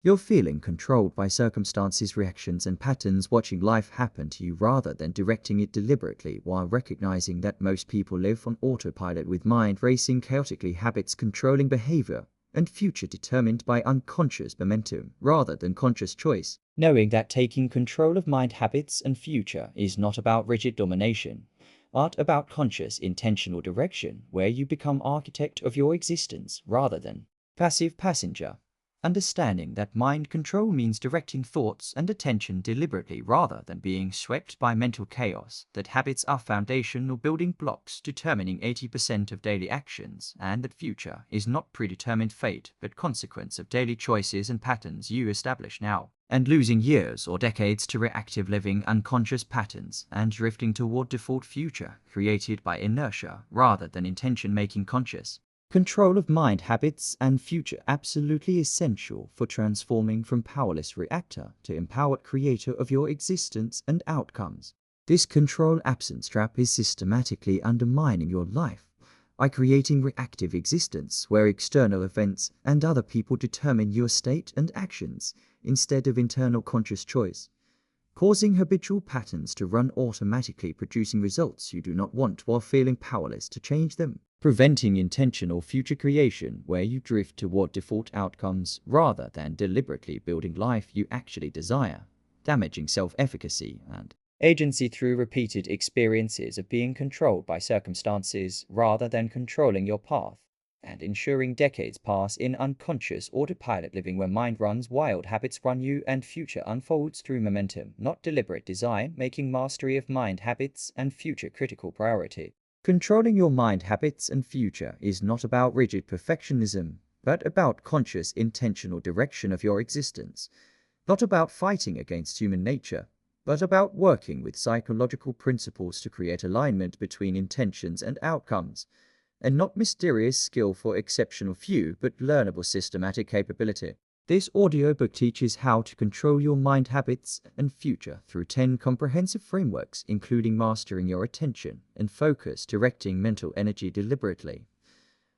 You're feeling controlled by circumstances, reactions, and patterns, watching life happen to you rather than directing it deliberately, while recognizing that most people live on autopilot with mind racing chaotically, habits controlling behavior, and future determined by unconscious momentum rather than conscious choice. Knowing that taking control of mind, habits, and future is not about rigid domination, but about conscious, intentional direction, where you become architect of your existence rather than passive passenger. Understanding that mind control means directing thoughts and attention deliberately rather than being swept by mental chaos, that habits are foundational building blocks determining 80% of daily actions, and that future is not predetermined fate but consequence of daily choices and patterns you establish now, and losing years or decades to reactive living, unconscious patterns, and drifting toward default future created by inertia rather than intention making conscious. Control of mind, habits, and future absolutely essential for transforming from powerless reactor to empowered creator of your existence and outcomes. This control absence trap is systematically undermining your life by creating reactive existence where external events and other people determine your state and actions instead of internal conscious choice, causing habitual patterns to run automatically, producing results you do not want while feeling powerless to change them, preventing intentional future creation where you drift toward default outcomes rather than deliberately building life you actually desire, damaging self-efficacy and agency through repeated experiences of being controlled by circumstances rather than controlling your path, and ensuring decades pass in unconscious autopilot living where mind runs wild, habits run you, and future unfolds through momentum, not deliberate design, making mastery of mind, habits, and future critical priority. Controlling your mind, habits, and future is not about rigid perfectionism, but about conscious, intentional direction of your existence. Not about fighting against human nature, but about working with psychological principles to create alignment between intentions and outcomes, and not mysterious skill for exceptional few, but learnable systematic capability. This audiobook teaches how to control your mind, habits, and future through 10 comprehensive frameworks, including mastering your attention and focus, directing mental energy deliberately,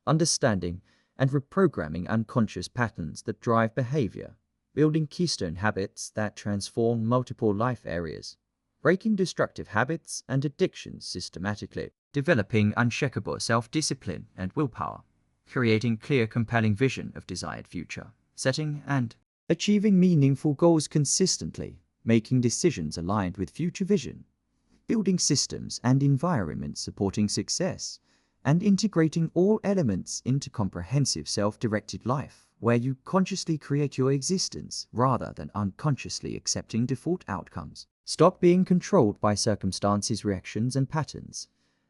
understanding and reprogramming unconscious patterns that drive behavior, building keystone habits that transform multiple life areas, breaking destructive habits and addictions systematically, developing unshakable self-discipline and willpower, creating clear, compelling vision of desired future, setting and achieving meaningful goals consistently, making decisions aligned with future vision, building systems and environments supporting success, and integrating all elements into comprehensive self-directed life, where you consciously create your existence rather than unconsciously accepting default outcomes. Stop being controlled by circumstances, reactions, and patterns,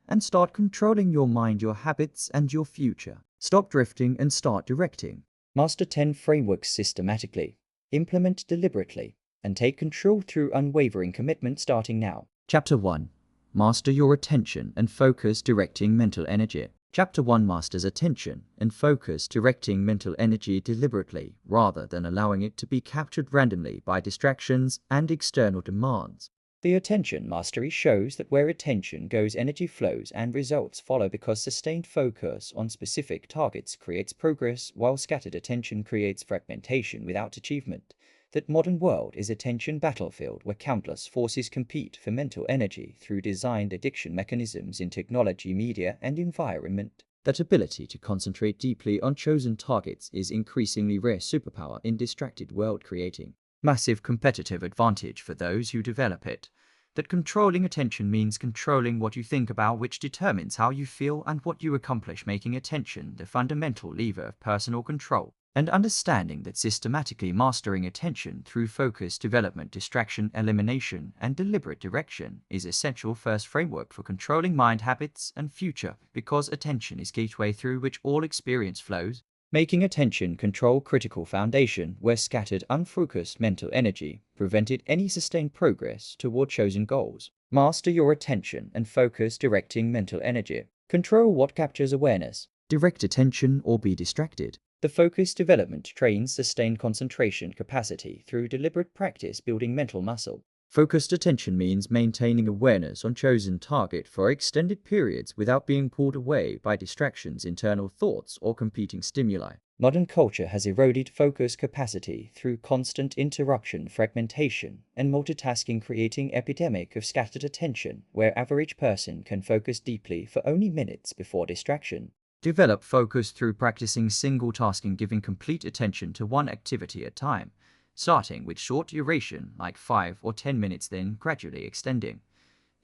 and start controlling your mind, your habits, and your future. Stop drifting and start directing. Master 10 frameworks systematically, implement deliberately, and take control through unwavering commitment starting now. Chapter 1. Master your attention and focus, directing mental energy. Chapter 1 masters attention and focus, directing mental energy deliberately rather than allowing it to be captured randomly by distractions and external demands. The attention mastery shows that where attention goes, energy flows and results follow, because sustained focus on specific targets creates progress, while scattered attention creates fragmentation without achievement. That modern world is attention battlefield where countless forces compete for mental energy through designed addiction mechanisms in technology, media, and environment. That ability to concentrate deeply on chosen targets is increasingly rare superpower in distracted world, creating massive competitive advantage for those who develop it. That controlling attention means controlling what you think about, which determines how you feel and what you accomplish, making attention the fundamental lever of personal control. And understanding that systematically mastering attention through focus, development, distraction, elimination, and deliberate direction is essential first framework for controlling mind, habits, and future, because attention is gateway through which all experience flows, making attention control critical foundation where scattered, unfocused mental energy prevented any sustained progress toward chosen goals. Master your attention and focus, directing mental energy. Control what captures awareness. Direct attention or be distracted. The focus development trains sustained concentration capacity through deliberate practice, building mental muscle. Focused attention means maintaining awareness on chosen target for extended periods without being pulled away by distractions, internal thoughts, or competing stimuli. Modern culture has eroded focus capacity through constant interruption, fragmentation, and multitasking, creating an epidemic of scattered attention where average person can focus deeply for only minutes before distraction. Develop focus through practicing single tasking, giving complete attention to one activity at a time, starting with short duration like 5 or 10 minutes, then gradually extending.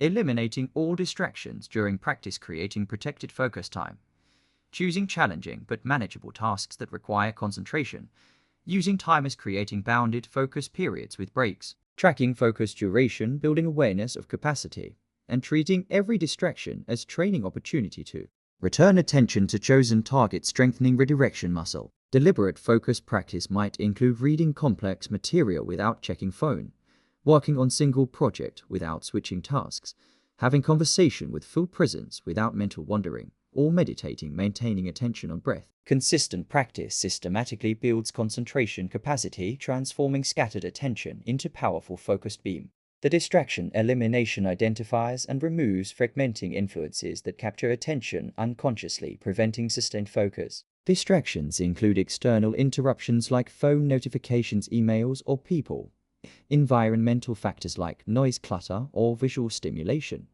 Eliminating all distractions during practice, creating protected focus time. Choosing challenging but manageable tasks that require concentration. Using timers, creating bounded focus periods with breaks. Tracking focus duration, building awareness of capacity, and treating every distraction as training opportunity to return attention to chosen targets, strengthening redirection muscle. Deliberate focus practice might include reading complex material without checking phone, working on single project without switching tasks, having conversation with full presence without mental wandering, or meditating, maintaining attention on breath. Consistent practice systematically builds concentration capacity, transforming scattered attention into powerful focused beam. The distraction elimination identifies and removes fragmenting influences that capture attention unconsciously, preventing sustained focus. Distractions include external interruptions like phone notifications, emails, or people. Environmental factors like noise, clutter, or visual stimulation.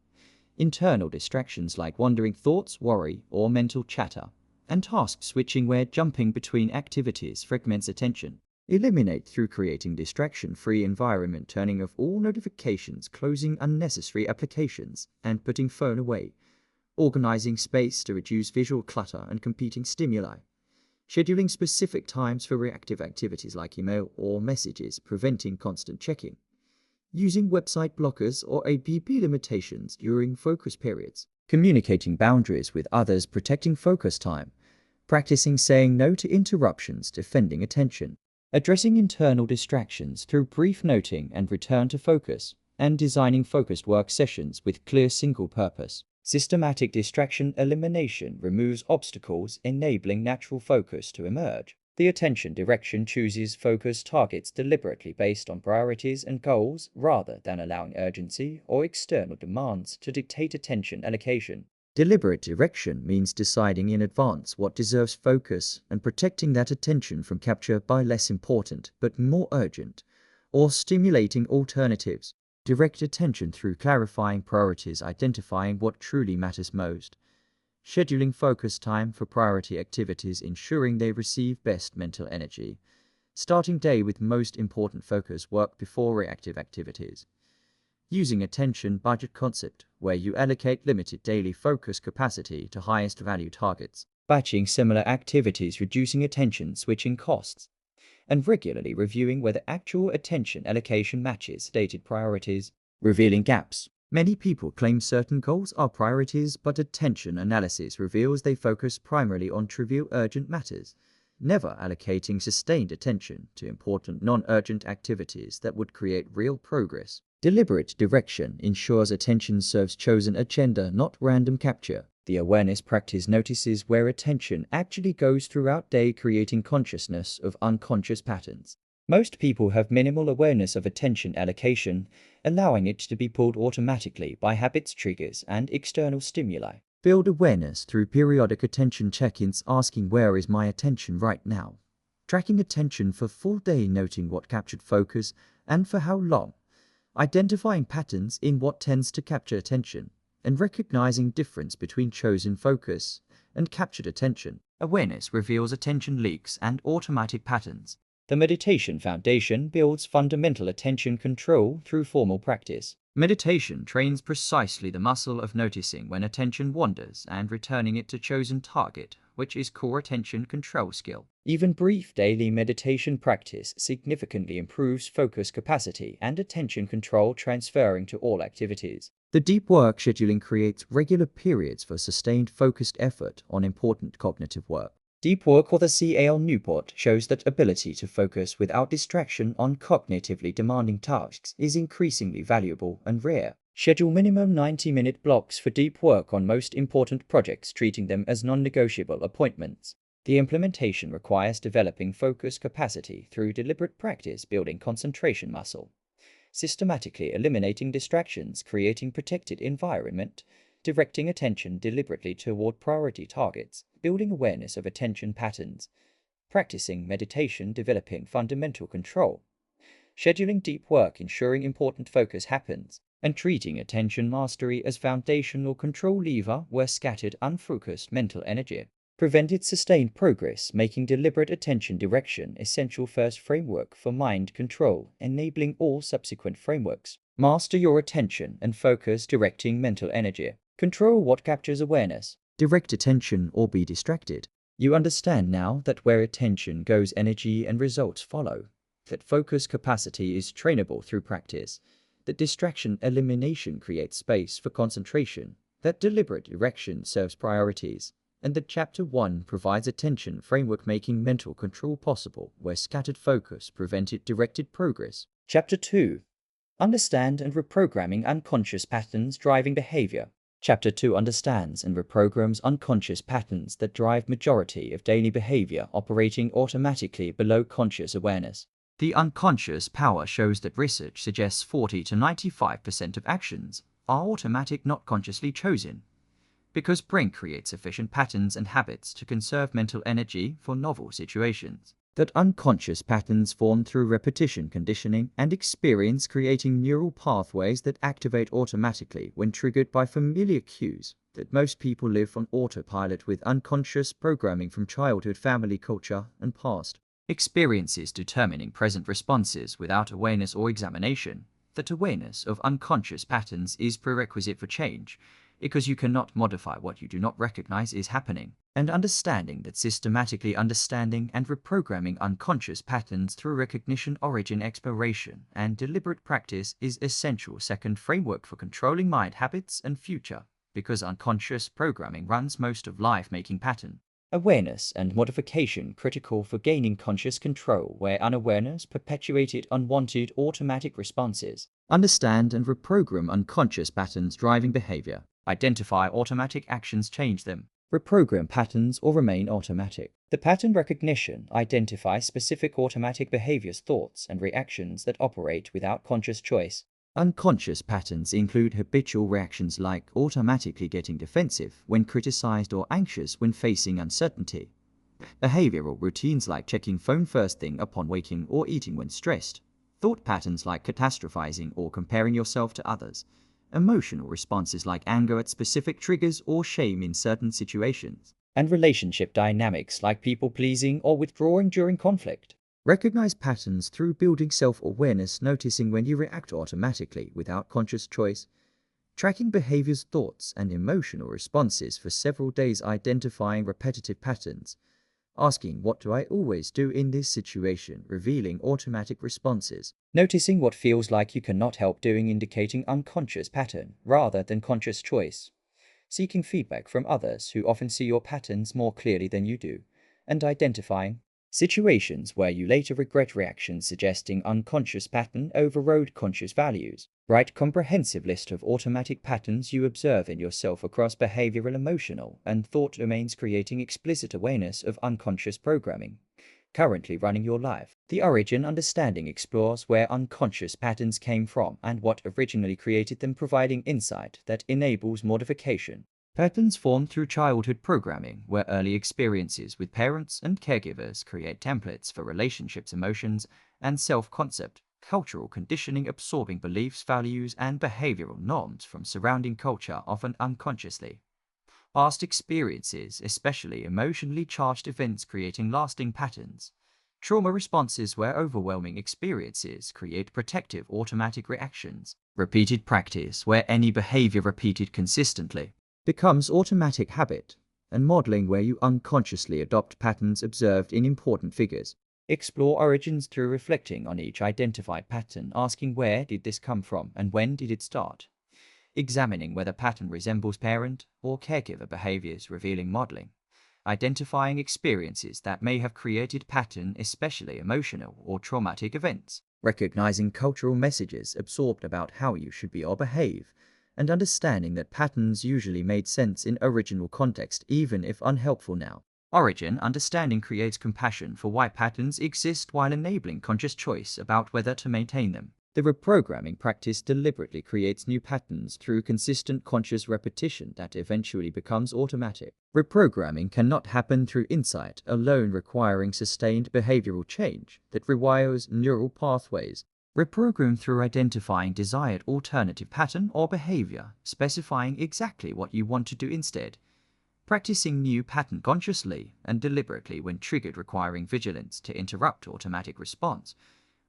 Internal distractions like wandering thoughts, worry, or mental chatter. And task switching, where jumping between activities fragments attention. Eliminate through creating distraction-free environment, turning off all notifications, closing unnecessary applications, and putting phone away. Organizing space to reduce visual clutter and competing stimuli. Scheduling specific times for reactive activities like email or messages, preventing constant checking. Using website blockers or app limitations during focus periods. Communicating boundaries with others, protecting focus time. Practicing saying no to interruptions, defending attention. Addressing internal distractions through brief noting and return to focus, and designing focused work sessions with clear single purpose. Systematic distraction elimination removes obstacles, enabling natural focus to emerge. The attention direction chooses focus targets deliberately based on priorities and goals, rather than allowing urgency or external demands to dictate attention allocation. Deliberate direction means deciding in advance what deserves focus and protecting that attention from capture by less important but more urgent or stimulating alternatives. Direct attention through clarifying priorities, identifying what truly matters most. Scheduling focus time for priority activities, ensuring they receive best mental energy. Starting day with most important focus work before reactive activities. Using attention budget concept, where you allocate limited daily focus capacity to highest value targets. Batching similar activities, reducing attention switching costs. And regularly reviewing whether actual attention allocation matches stated priorities. Revealing gaps. Many people claim certain goals are priorities, but attention analysis reveals they focus primarily on trivial urgent matters, never allocating sustained attention to important non-urgent activities that would create real progress. Deliberate direction ensures attention serves chosen agenda, not random capture. The awareness practice notices where attention actually goes throughout day, creating consciousness of unconscious patterns. Most people have minimal awareness of attention allocation, allowing it to be pulled automatically by habits, triggers, and external stimuli. Build awareness through periodic attention check-ins, asking where is my attention right now. Tracking attention for full day, noting what captured focus and for how long. Identifying patterns in what tends to capture attention, and recognizing difference between chosen focus and captured attention. Awareness reveals attention leaks and automatic patterns. The meditation foundation builds fundamental attention control through formal practice. Meditation trains precisely the muscle of noticing when attention wanders and returning it to chosen target, which is core attention control skill. Even brief daily meditation practice significantly improves focus capacity and attention control, transferring to all activities. The deep work scheduling creates regular periods for sustained focused effort on important cognitive work. Deep work, or the CAL Newport, shows that ability to focus without distraction on cognitively demanding tasks is increasingly valuable and rare. Schedule minimum 90-minute blocks for deep work on most important projects, treating them as non-negotiable appointments. The implementation requires developing focus capacity through deliberate practice, building concentration muscle, systematically eliminating distractions, creating protected environment, directing attention deliberately toward priority targets, building awareness of attention patterns, practicing meditation, developing fundamental control, scheduling deep work, ensuring important focus happens, and treating attention mastery as foundational control lever where scattered, unfocused mental energy prevented sustained progress, making deliberate attention direction essential first framework for mind control, enabling all subsequent frameworks. Master your attention and focus, directing mental energy. Control what captures awareness. Direct attention or be distracted. You understand now that where attention goes, energy and results follow. That focus capacity is trainable through practice. That distraction elimination creates space for concentration. That deliberate direction serves priorities. And that Chapter 1 provides attention framework, making mental control possible where scattered focus prevented directed progress. Chapter 2. Understand and reprogramming unconscious patterns driving behavior. Chapter 2 understands and reprograms unconscious patterns that drive majority of daily behavior, operating automatically below conscious awareness. The unconscious power shows that research suggests 40 to 95% of actions are automatic, not consciously chosen, because brain creates efficient patterns and habits to conserve mental energy for novel situations. That unconscious patterns form through repetition, conditioning, and experience, creating neural pathways that activate automatically when triggered by familiar cues. That most people live on autopilot with unconscious programming from childhood, family, culture, and past experiences determining present responses without awareness or examination. That awareness of unconscious patterns is prerequisite for change, because you cannot modify what you do not recognize is happening. And understanding that systematically understanding and reprogramming unconscious patterns through recognition, origin, exploration, and deliberate practice is essential second framework for controlling mind habits and future, because unconscious programming runs most of life, making pattern awareness and modification critical for gaining conscious control where unawareness perpetuated unwanted automatic responses. Understand and reprogram unconscious patterns driving behavior. Identify automatic actions, change them. Reprogram patterns or remain automatic. The pattern recognition identifies specific automatic behaviors, thoughts, and reactions that operate without conscious choice. Unconscious patterns include habitual reactions like automatically getting defensive when criticized or anxious when facing uncertainty. Behavioral routines like checking phone first thing upon waking or eating when stressed. Thought patterns like catastrophizing or comparing yourself to others. Emotional responses like anger at specific triggers or shame in certain situations. And relationship dynamics like people-pleasing or withdrawing during conflict. Recognize patterns through building self-awareness, noticing when you react automatically without conscious choice, tracking behaviors, thoughts, and emotional responses for several days, identifying repetitive patterns, asking what do I always do in this situation, revealing automatic responses, noticing what feels like you cannot help doing, indicating unconscious pattern rather than conscious choice, seeking feedback from others who often see your patterns more clearly than you do, and identifying situations where you later regret reactions, suggesting unconscious pattern overrode conscious values. Write comprehensive list of automatic patterns you observe in yourself across behavioral, emotional, and thought domains, creating explicit awareness of unconscious programming currently running your life. The origin understanding explores where unconscious patterns came from and what originally created them, providing insight that enables modification. Patterns form through childhood programming, where early experiences with parents and caregivers create templates for relationships, emotions, and self-concept. Cultural conditioning, absorbing beliefs, values, and behavioral norms from surrounding culture, often unconsciously. Past experiences, especially emotionally charged events, creating lasting patterns. Trauma responses, where overwhelming experiences create protective automatic reactions. Repeated practice, where any behavior repeated consistently becomes automatic habit, and modeling, where you unconsciously adopt patterns observed in important figures. Explore origins through reflecting on each identified pattern, asking where did this come from and when did it start. Examining whether pattern resembles parent or caregiver behaviors, revealing modeling. Identifying experiences that may have created pattern, especially emotional or traumatic events. Recognizing cultural messages absorbed about how you should be or behave, and understanding that patterns usually made sense in original context, even if unhelpful now. Origin understanding creates compassion for why patterns exist while enabling conscious choice about whether to maintain them. The reprogramming practice deliberately creates new patterns through consistent conscious repetition that eventually becomes automatic. Reprogramming cannot happen through insight alone, requiring sustained behavioral change that rewires neural pathways. Reprogram through identifying desired alternative pattern or behavior, specifying exactly what you want to do instead. Practicing new pattern consciously and deliberately when triggered, requiring vigilance to interrupt automatic response.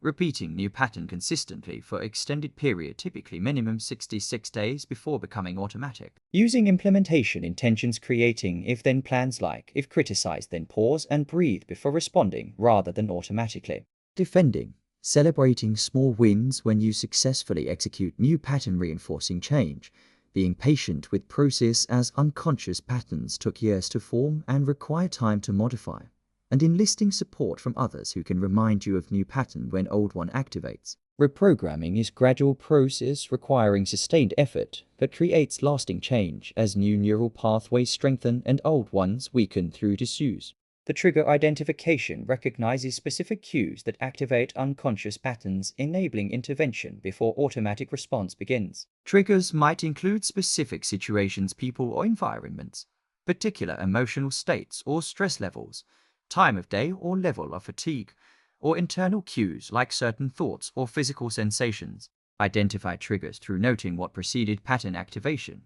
Repeating new pattern consistently for extended period, typically minimum 66 days before becoming automatic. Using implementation intentions, creating if-then plans like if criticized then pause and breathe before responding rather than automatically. Defending. Celebrating small wins when you successfully execute new pattern reinforcing change. Being patient with process as unconscious patterns took years to form and require time to modify. And enlisting support from others who can remind you of new pattern when old one activates. Reprogramming is gradual process requiring sustained effort that creates lasting change as new neural pathways strengthen and old ones weaken through disuse. The trigger identification recognizes specific cues that activate unconscious patterns, enabling intervention before automatic response begins. Triggers might include specific situations, people, or environments, particular emotional states or stress levels, time of day or level of fatigue, or internal cues like certain thoughts or physical sensations. Identify triggers through noting what preceded pattern activation,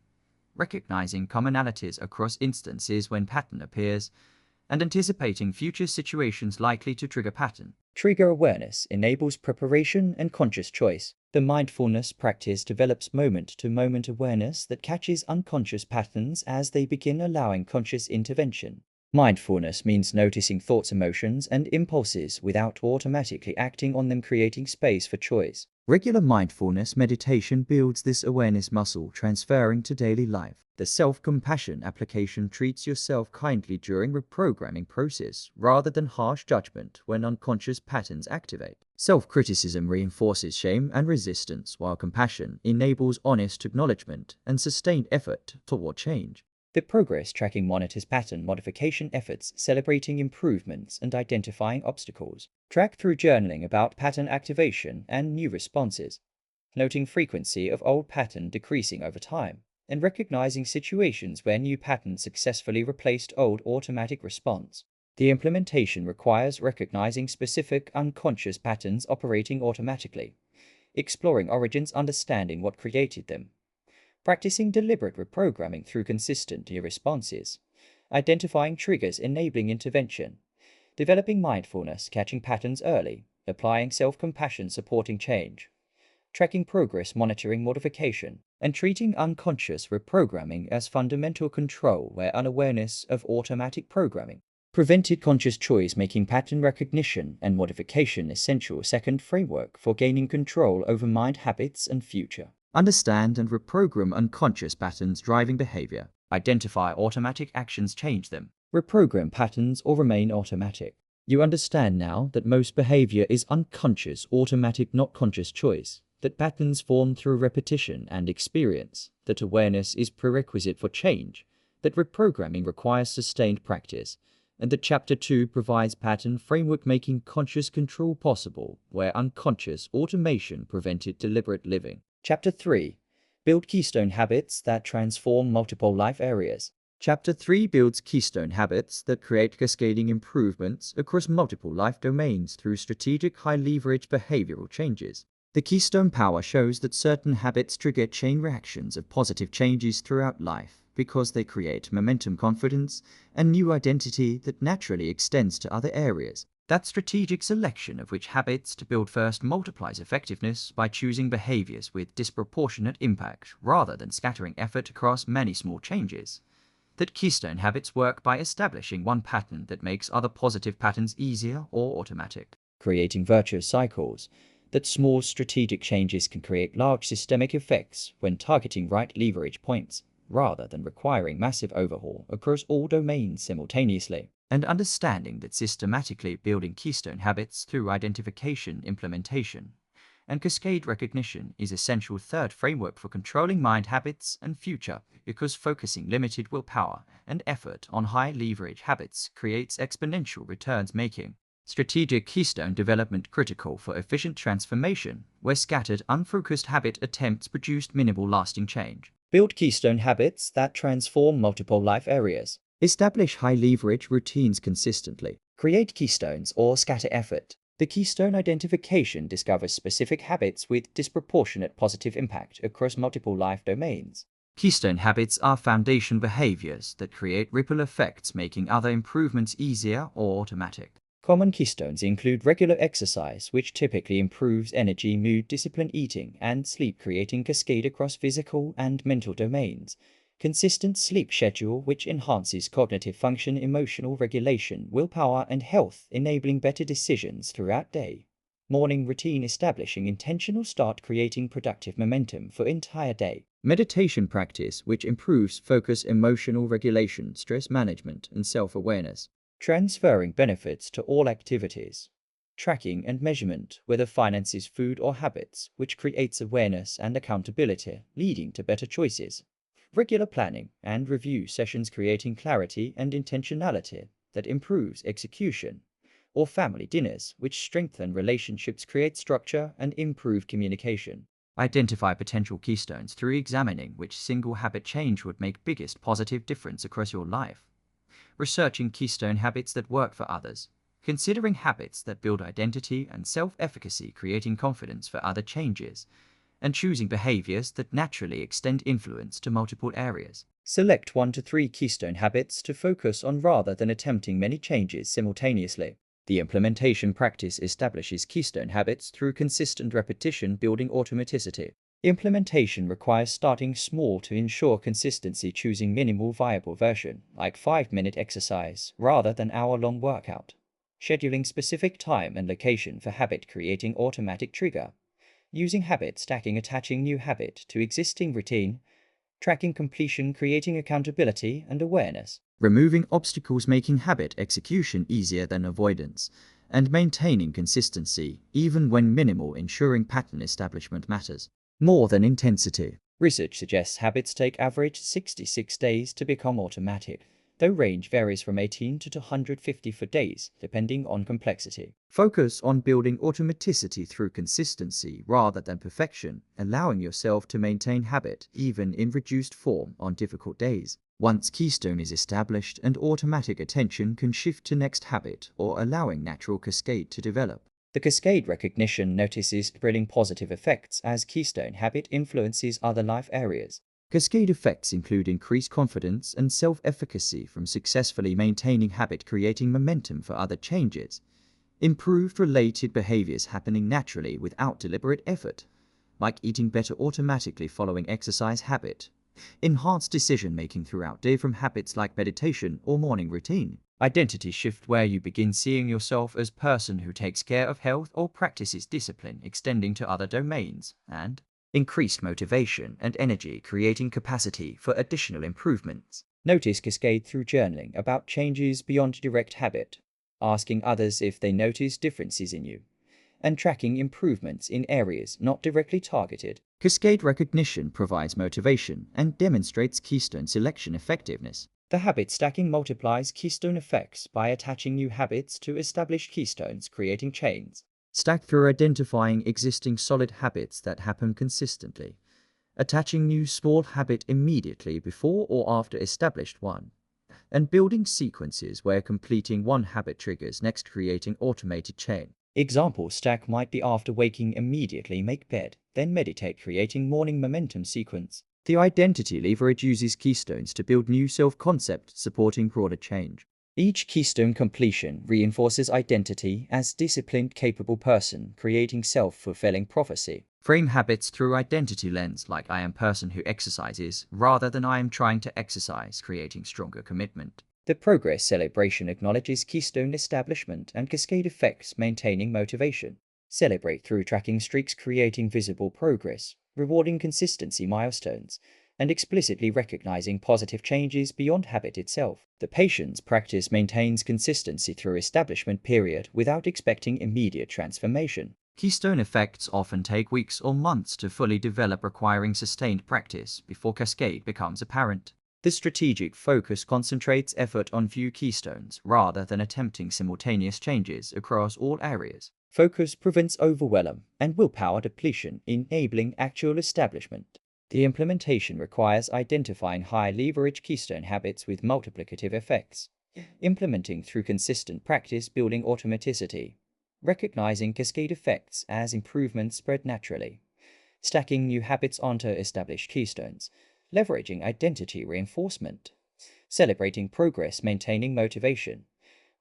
recognizing commonalities across instances when pattern appears, and anticipating future situations likely to trigger pattern. Trigger awareness enables preparation and conscious choice. The mindfulness practice develops moment-to-moment awareness that catches unconscious patterns as they begin, allowing conscious intervention. Mindfulness means noticing thoughts, emotions, and impulses without automatically acting on them, creating space for choice. Regular mindfulness meditation builds this awareness muscle, transferring to daily life. The self-compassion application treats yourself kindly during reprogramming process rather than harsh judgment when unconscious patterns activate. Self-criticism reinforces shame and resistance, while compassion enables honest acknowledgement and sustained effort toward change. The progress tracking monitors pattern modification efforts, celebrating improvements and identifying obstacles. Track through journaling about pattern activation and new responses, noting frequency of old pattern decreasing over time, and recognizing situations where new pattern successfully replaced old automatic response. The implementation requires recognizing specific unconscious patterns operating automatically, exploring origins, understanding what created them, practicing deliberate reprogramming through consistent new responses, identifying triggers enabling intervention, developing mindfulness, catching patterns early, applying self-compassion, supporting change, tracking progress, monitoring modification, and treating unconscious reprogramming as fundamental control where unawareness of automatic programming prevented conscious choice, making pattern recognition and modification essential second framework for gaining control over mind habits and future. Understand and reprogram unconscious patterns driving behavior. Identify automatic actions, change them. Reprogram patterns or remain automatic. You understand now that most behavior is unconscious, automatic, not conscious choice. That patterns form through repetition and experience. That awareness is prerequisite for change. That reprogramming requires sustained practice. And that Chapter 2 provides pattern framework, making conscious control possible, where unconscious automation prevented deliberate living. Chapter 3. Build keystone habits that transform multiple life areas. Chapter 3 builds keystone habits that create cascading improvements across multiple life domains through strategic high-leverage behavioral changes. The keystone power shows that certain habits trigger chain reactions of positive changes throughout life because they create momentum, confidence, and new identity that naturally extends to other areas. That strategic selection of which habits to build first multiplies effectiveness by choosing behaviors with disproportionate impact rather than scattering effort across many small changes. That keystone habits work by establishing one pattern that makes other positive patterns easier or automatic, creating virtuous cycles. That small strategic changes can create large systemic effects when targeting right leverage points, rather than requiring massive overhaul across all domains simultaneously. And understanding that systematically building keystone habits through identification, implementation, and cascade recognition is essential third framework for controlling mind habits and future, because focusing limited willpower and effort on high leverage habits creates exponential returns, making Strategic keystone development critical for efficient transformation, where scattered, unfocused habit attempts produced minimal lasting change. Build keystone habits that transform multiple life areas. Establish high-leverage routines consistently. Create keystones or scatter effort. The keystone identification discovers specific habits with disproportionate positive impact across multiple life domains. Keystone habits are foundation behaviors that create ripple effects, making other improvements easier or automatic. Common keystones include regular exercise, which typically improves energy, mood, discipline, eating, and sleep, creating cascade across physical and mental domains. Consistent sleep schedule, which enhances cognitive function, emotional regulation, willpower, and health, enabling better decisions throughout day. Morning routine, establishing intentional start, creating productive momentum for entire day. Meditation practice, which improves focus, emotional regulation, stress management, and self-awareness. Transferring benefits to all activities. Tracking and measurement, whether finances, food, or habits, which creates awareness and accountability, leading to better choices. Regular planning and review sessions, creating clarity and intentionality that improves execution. Or family dinners, which strengthen relationships, create structure, and improve communication. Identify potential keystones through examining which single habit change would make biggest positive difference across your life. Researching keystone habits that work for others. Considering habits that build identity and self-efficacy, creating confidence for other changes. And choosing behaviors that naturally extend influence to multiple areas. Select 1 to 3 keystone habits to focus on rather than attempting many changes simultaneously. The implementation practice establishes keystone habits through consistent repetition, building automaticity. Implementation requires starting small to ensure consistency, choosing minimal viable version, like 5-minute exercise, rather than hour-long workout. Scheduling specific time and location for habit, creating automatic trigger. Using habit stacking, attaching new habit to existing routine. Tracking completion, creating accountability and awareness. Removing obstacles, making habit execution easier than avoidance. And maintaining consistency, even when minimal, ensuring pattern establishment matters more than intensity. Research suggests habits take average 66 days to become automatic, though range varies from 18 to 250 for days, depending on complexity. Focus on building automaticity through consistency rather than perfection, allowing yourself to maintain habit even in reduced form on difficult days. Once keystone is established, and automatic attention can shift to next habit or allowing natural cascade to develop. The cascade recognition notices spreading positive effects as keystone habit influences other life areas. Cascade effects include increased confidence and self-efficacy from successfully maintaining habit, creating momentum for other changes. Improved related behaviors happening naturally without deliberate effort, like eating better automatically following exercise habit. Enhanced decision-making throughout day from habits like meditation or morning routine. Identity shift, where you begin seeing yourself as person who takes care of health or practices discipline, extending to other domains. And increased motivation and energy, creating capacity for additional improvements. Notice cascade through journaling about changes beyond direct habit, asking others if they notice differences in you, and tracking improvements in areas not directly targeted. Cascade recognition provides motivation and demonstrates keystone selection effectiveness. The habit stacking multiplies keystone effects by attaching new habits to established keystones, creating chains. Stack through identifying existing solid habits that happen consistently, attaching new small habit immediately before or after established one, and building sequences where completing one habit triggers next, creating automated chain. Example stack might be after waking immediately make bed, then meditate, creating morning momentum sequence. The identity leverage uses keystones to build new self-concept, supporting broader change. Each keystone completion reinforces identity as disciplined, capable person, creating self-fulfilling prophecy. Frame habits through identity lens, like I am person who exercises, rather than I am trying to exercise, creating stronger commitment. The progress celebration acknowledges keystone establishment and cascade effects, maintaining motivation. Celebrate through tracking streaks, creating visible progress, rewarding consistency milestones, and explicitly recognizing positive changes beyond habit itself. The patience practice maintains consistency through establishment period without expecting immediate transformation. Keystone effects often take weeks or months to fully develop, requiring sustained practice before cascade becomes apparent. The strategic focus concentrates effort on few keystones rather than attempting simultaneous changes across all areas. Focus prevents overwhelm and willpower depletion, enabling actual establishment. The implementation requires identifying high-leverage keystone habits with multiplicative effects, implementing through consistent practice building automaticity, recognizing cascade effects as improvements spread naturally, stacking new habits onto established keystones, leveraging identity reinforcement, celebrating progress, maintaining motivation,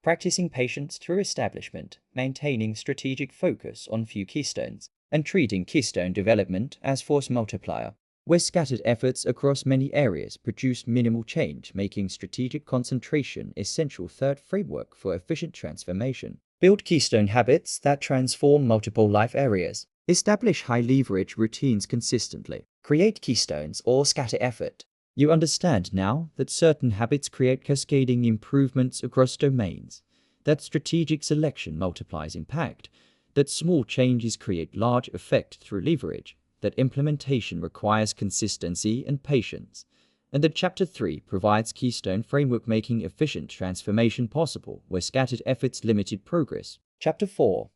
practicing patience through establishment, maintaining strategic focus on few keystones, and treating keystone development as force multiplier, where scattered efforts across many areas produce minimal change, making strategic concentration essential. Third framework for efficient transformation. Build keystone habits that transform multiple life areas. Establish high-leverage routines consistently. Create keystones or scatter effort. You understand now that certain habits create cascading improvements across domains, that strategic selection multiplies impact, that small changes create large effect through leverage, that implementation requires consistency and patience, and that Chapter 3 provides keystone framework making efficient transformation possible where scattered efforts limited progress. Chapter 4.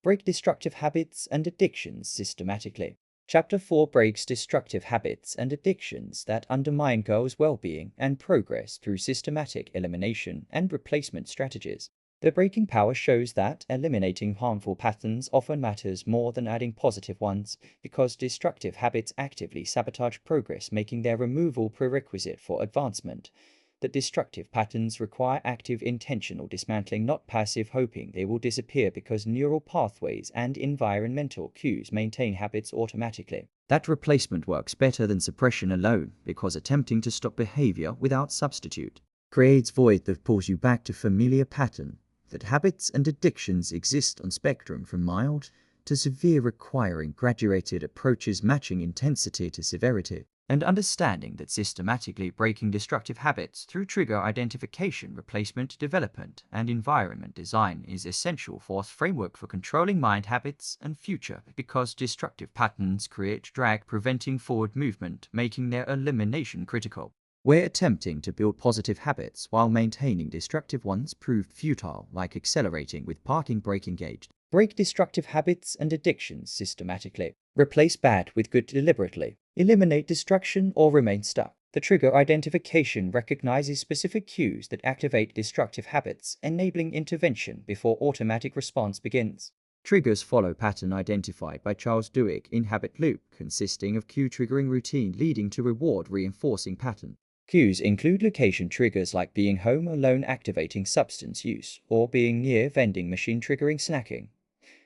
Break destructive habits and addictions systematically. Chapter 4 breaks destructive habits and addictions that undermine goals' well-being and progress through systematic elimination and replacement strategies. The breaking power shows that eliminating harmful patterns often matters more than adding positive ones, because destructive habits actively sabotage progress, making their removal prerequisite for advancement. That destructive patterns require active intentional dismantling, not passive hoping they will disappear, because neural pathways and environmental cues maintain habits automatically. That replacement works better than suppression alone, because attempting to stop behavior without substitute creates void that pulls you back to familiar pattern. That habits and addictions exist on spectrum from mild to severe, requiring graduated approaches matching intensity to severity. And understanding that systematically breaking destructive habits through trigger identification, replacement development, and environment design is essential for framework for controlling mind habits and future, because destructive patterns create drag, preventing forward movement, making their elimination critical. Where attempting to build positive habits while maintaining destructive ones proved futile, like accelerating with parking brake engaged. Break destructive habits and addictions systematically. Replace bad with good deliberately. Eliminate destruction or remain stuck. The trigger identification recognizes specific cues that activate destructive habits, enabling intervention before automatic response begins. Triggers follow pattern identified by Charles Duhigg in Habit Loop, consisting of cue triggering routine leading to reward reinforcing pattern. Cues include location triggers like being home alone activating substance use, or being near vending machine triggering snacking.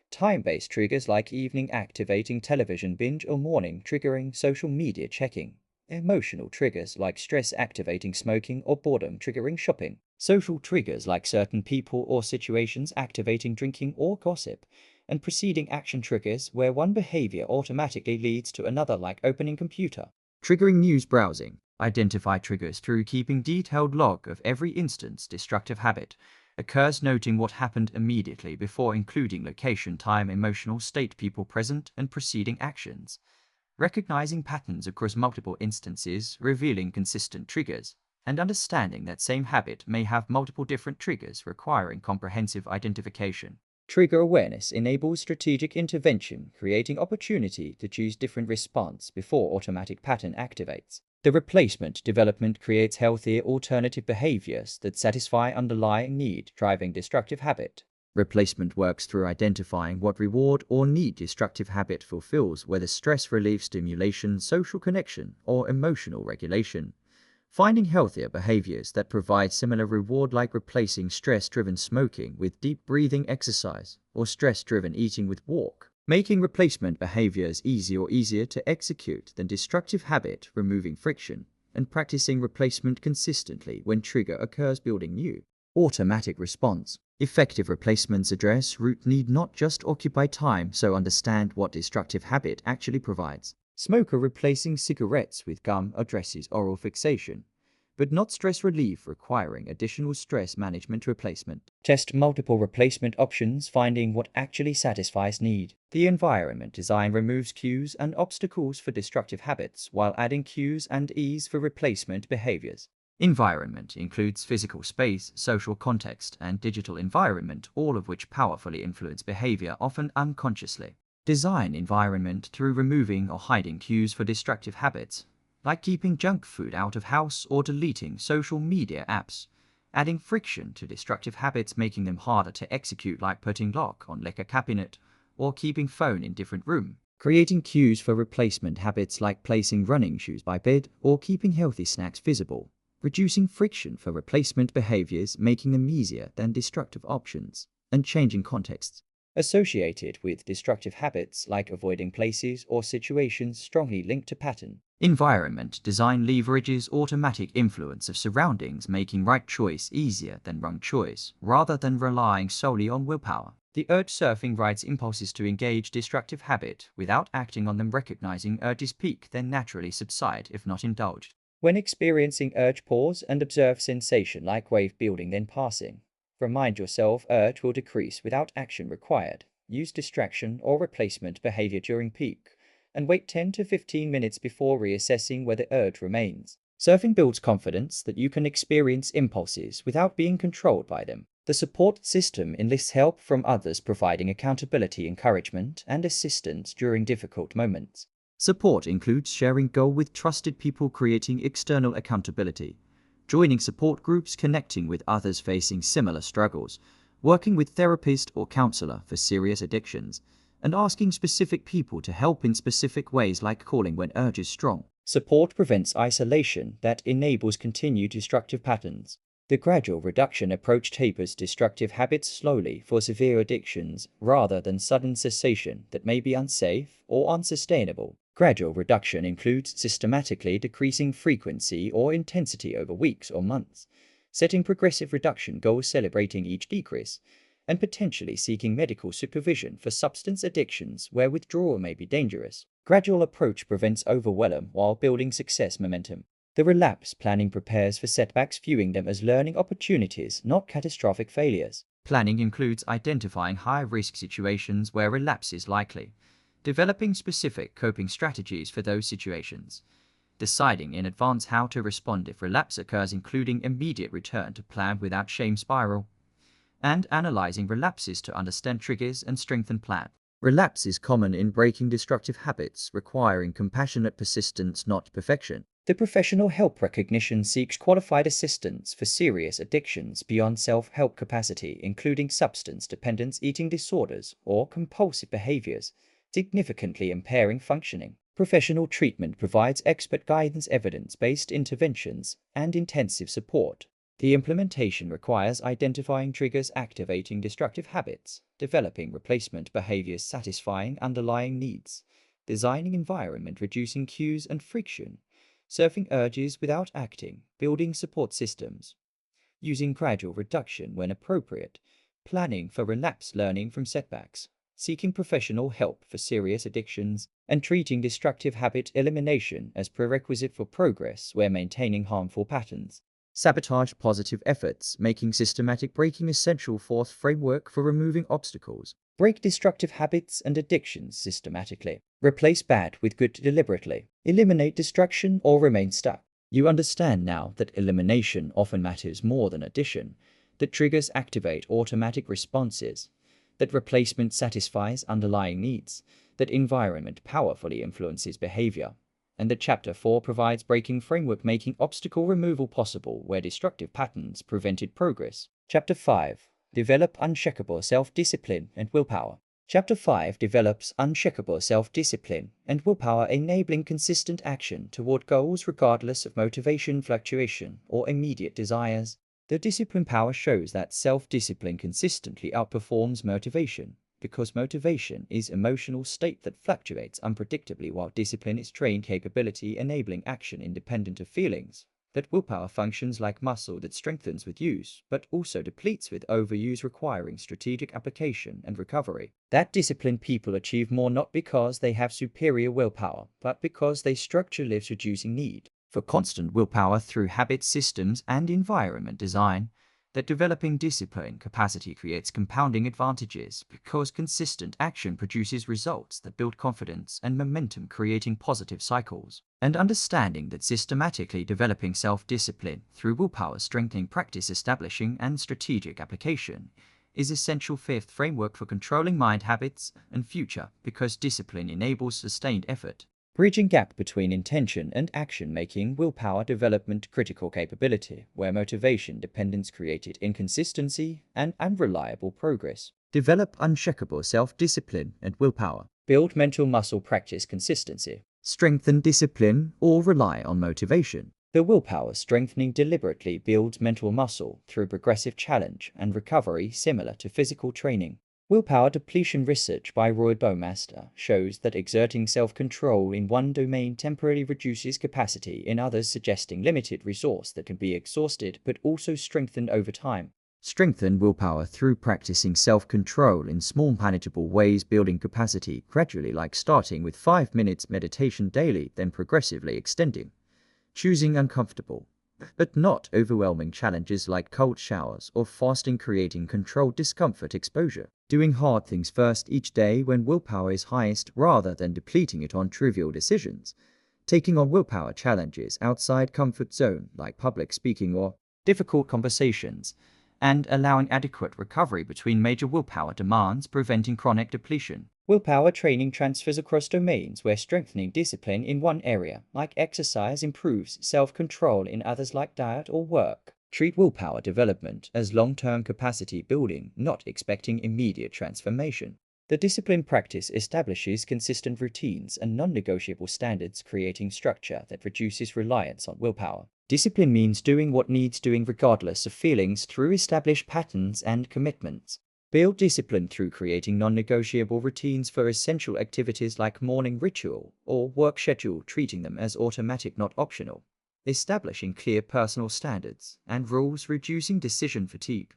Time-based triggers like evening activating television binge or morning triggering social media checking. Emotional triggers like stress activating smoking or boredom triggering shopping. Social triggers like certain people or situations activating drinking or gossip. And preceding action triggers where one behavior automatically leads to another, like opening computer. Triggering news browsing. Identify triggers through keeping detailed log of every instance destructive habit occurs, noting what happened immediately before, including location, time, emotional state, people present, and preceding actions. Recognizing patterns across multiple instances, revealing consistent triggers, and understanding that same habit may have multiple different triggers requiring comprehensive identification. Trigger awareness enables strategic intervention, creating opportunity to choose different response before automatic pattern activates. The replacement development creates healthier alternative behaviors that satisfy underlying need, driving destructive habit. Replacement works through identifying what reward or need destructive habit fulfills, whether stress relief, stimulation, social connection, or emotional regulation. Finding healthier behaviors that provide similar reward, like replacing stress-driven smoking with deep breathing exercise, or stress-driven eating with walk. Making replacement behaviors easier to execute than destructive habit, removing friction, and practicing replacement consistently when trigger occurs, building new. Automatic response. Effective replacements address root need, not just occupy time, so understand what destructive habit actually provides. Smoker replacing cigarettes with gum addresses oral fixation. but not stress relief requiring additional stress management replacement. Test multiple replacement options, finding what actually satisfies need. The environment design removes cues and obstacles for destructive habits while adding cues and ease for replacement behaviors. Environment includes physical space, social context, and digital environment, all of which powerfully influence behavior, often unconsciously. Design environment through removing or hiding cues for destructive habits, like keeping junk food out of house or deleting social media apps. Adding friction to destructive habits, making them harder to execute, like putting lock on liquor cabinet or keeping phone in different room. Creating cues for replacement habits, like placing running shoes by bed or keeping healthy snacks visible. Reducing friction for replacement behaviors, making them easier than destructive options, and changing contexts. Associated with destructive habits like avoiding places or situations strongly linked to pattern. Environment design leverages automatic influence of surroundings, making right choice easier than wrong choice, rather than relying solely on willpower. The urge surfing rides impulses to engage destructive habit without acting on them, recognizing urges peak, then naturally subside if not indulged. When experiencing urge, pause and observe sensation like wave building then passing. Remind yourself urge will decrease without action required. Use distraction or replacement behavior during peak, and wait 10 to 15 minutes before reassessing whether urge remains. Surfing builds confidence that you can experience impulses without being controlled by them. The support system enlists help from others, providing accountability, encouragement, and assistance during difficult moments. Support includes sharing goal with trusted people, creating external accountability, joining support groups, connecting with others facing similar struggles, working with therapist or counselor for serious addictions, and asking specific people to help in specific ways, like calling when urge is strong. Support prevents isolation that enables continued destructive patterns. The gradual reduction approach tapers destructive habits slowly for severe addictions rather than sudden cessation that may be unsafe or unsustainable. Gradual reduction includes systematically decreasing frequency or intensity over weeks or months, setting progressive reduction goals, celebrating each decrease, and potentially seeking medical supervision for substance addictions where withdrawal may be dangerous. Gradual approach prevents overwhelm while building success momentum. The relapse planning prepares for setbacks, viewing them as learning opportunities, not catastrophic failures. Planning includes identifying high-risk situations where relapse is likely, developing specific coping strategies for those situations, deciding in advance how to respond if relapse occurs, including immediate return to plan without shame spiral, and analyzing relapses to understand triggers and strengthen plan. Relapse is common in breaking destructive habits, requiring compassionate persistence, not perfection. The professional help recognition seeks qualified assistance for serious addictions beyond self-help capacity, including substance dependence, eating disorders, or compulsive behaviors, significantly impairing functioning. Professional treatment provides expert guidance, evidence-based interventions, and intensive support. The implementation requires identifying triggers, activating destructive habits, developing replacement behaviors, satisfying underlying needs, designing environment, reducing cues and friction, surfing urges without acting, building support systems, using gradual reduction when appropriate, planning for relapse, learning from setbacks, seeking professional help for serious addictions, and treating destructive habit elimination as prerequisite for progress where maintaining harmful patterns. Sabotage positive efforts, making systematic breaking essential fourth framework for removing obstacles. Break destructive habits and addictions systematically. Replace bad with good deliberately. Eliminate destruction or remain stuck. You understand now that elimination often matters more than addition, that triggers activate automatic responses, that replacement satisfies underlying needs, that environment powerfully influences behavior, and that Chapter 4 provides breaking framework, making obstacle removal possible where destructive patterns prevented progress. Chapter 5. Develop unshakable self-discipline and willpower. Chapter 5 develops unshakable self-discipline and willpower, enabling consistent action toward goals regardless of motivation fluctuation or immediate desires. The discipline power shows that self-discipline consistently outperforms motivation, because motivation is an emotional state that fluctuates unpredictably, while discipline is trained capability enabling action independent of feelings. That willpower functions like muscle that strengthens with use, but also depletes with overuse, requiring strategic application and recovery. That disciplined people achieve more not because they have superior willpower, but because they structure lives reducing need. for constant willpower through habit systems and environment design, that developing discipline capacity creates compounding advantages because consistent action produces results that build confidence and momentum, creating positive cycles. And understanding that systematically developing self-discipline through willpower strengthening practice, establishing and strategic application is essential fifth framework for controlling mind habits and future, because discipline enables sustained effort. Bridging gap between intention and action, making willpower development critical capability, where motivation dependence created inconsistency and unreliable progress. Develop unshakable self-discipline and willpower. Build mental muscle, practice consistency. Strengthen discipline or rely on motivation. The willpower strengthening deliberately builds mental muscle through progressive challenge and recovery, similar to physical training. Willpower depletion research by Roy Bowmaster shows that exerting self-control in one domain temporarily reduces capacity in others, suggesting limited resource that can be exhausted but also strengthened over time. Strengthen willpower through practicing self-control in small manageable ways, building capacity gradually, like starting with 5 minutes meditation daily, then progressively extending. Choosing uncomfortable but not overwhelming challenges like cold showers or fasting, creating controlled discomfort exposure. Doing hard things first each day when willpower is highest rather than depleting it on trivial decisions. Taking on willpower challenges outside comfort zone like public speaking or difficult conversations, and allowing adequate recovery between major willpower demands, preventing chronic depletion. Willpower training transfers across domains where strengthening discipline in one area, like exercise, improves self-control in others like diet or work. Treat willpower development as long-term capacity building, not expecting immediate transformation. The discipline practice establishes consistent routines and non-negotiable standards, creating structure that reduces reliance on willpower. Discipline means doing what needs doing regardless of feelings through established patterns and commitments. Build discipline through creating non-negotiable routines for essential activities like morning ritual or work schedule, treating them as automatic, not optional. Establishing clear personal standards and rules, reducing decision fatigue.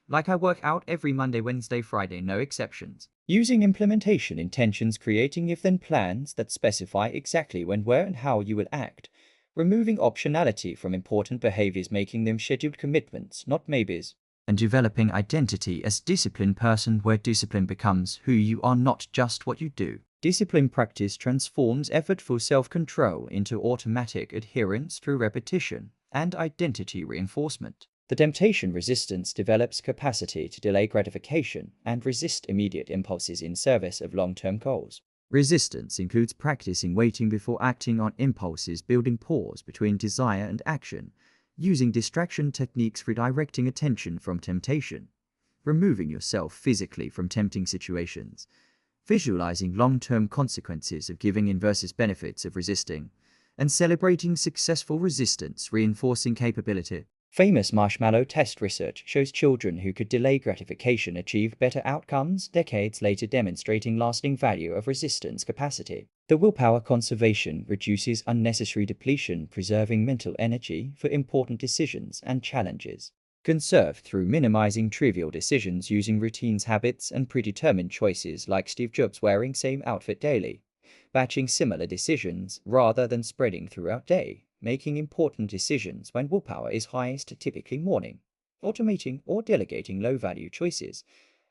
Like I work out every Monday, Wednesday, Friday, no exceptions. Using implementation intentions, creating if-then plans that specify exactly when, where, and how you will act. Removing optionality from important behaviors, making them scheduled commitments, not maybes. And developing identity as disciplined person, where discipline becomes who you are, not just what you do. Discipline practice transforms effortful self-control into automatic adherence through repetition and identity reinforcement. The temptation resistance develops capacity to delay gratification and resist immediate impulses in service of long-term goals. Resistance includes practicing waiting before acting on impulses, building pause between desire and action, using distraction techniques, redirecting attention from temptation, removing yourself physically from tempting situations, visualizing long-term consequences of giving in versus benefits of resisting, and celebrating successful resistance, reinforcing capability. Famous marshmallow test research shows children who could delay gratification achieve better outcomes decades later, demonstrating lasting value of resistance capacity. The willpower conservation reduces unnecessary depletion, preserving mental energy for important decisions and challenges. Conserve through minimizing trivial decisions, using routines, habits, and predetermined choices, like Steve Jobs wearing same outfit daily. Batching similar decisions rather than spreading throughout day, making important decisions when willpower is highest, typically morning. Automating or delegating low-value choices,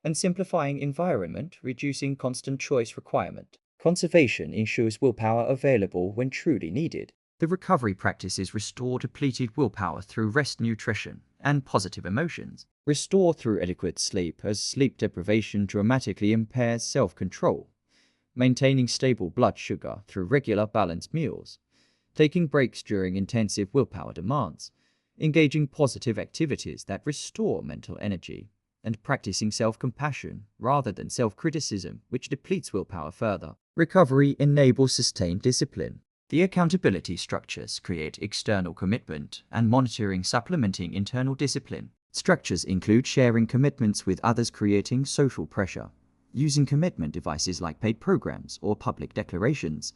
and simplifying environment, reducing constant choice requirement. Conservation ensures willpower available when truly needed. The recovery practices restore depleted willpower through rest, nutrition, and positive emotions. Restore through adequate sleep, as sleep deprivation dramatically impairs self-control. Maintaining stable blood sugar through regular balanced meals. Taking breaks during intensive willpower demands. Engaging positive activities that restore mental energy. And practicing self-compassion rather than self-criticism, which depletes willpower further. Recovery enables sustained discipline. The accountability structures create external commitment and monitoring, supplementing internal discipline. Structures include sharing commitments with others, creating social pressure. Using commitment devices like paid programs or public declarations.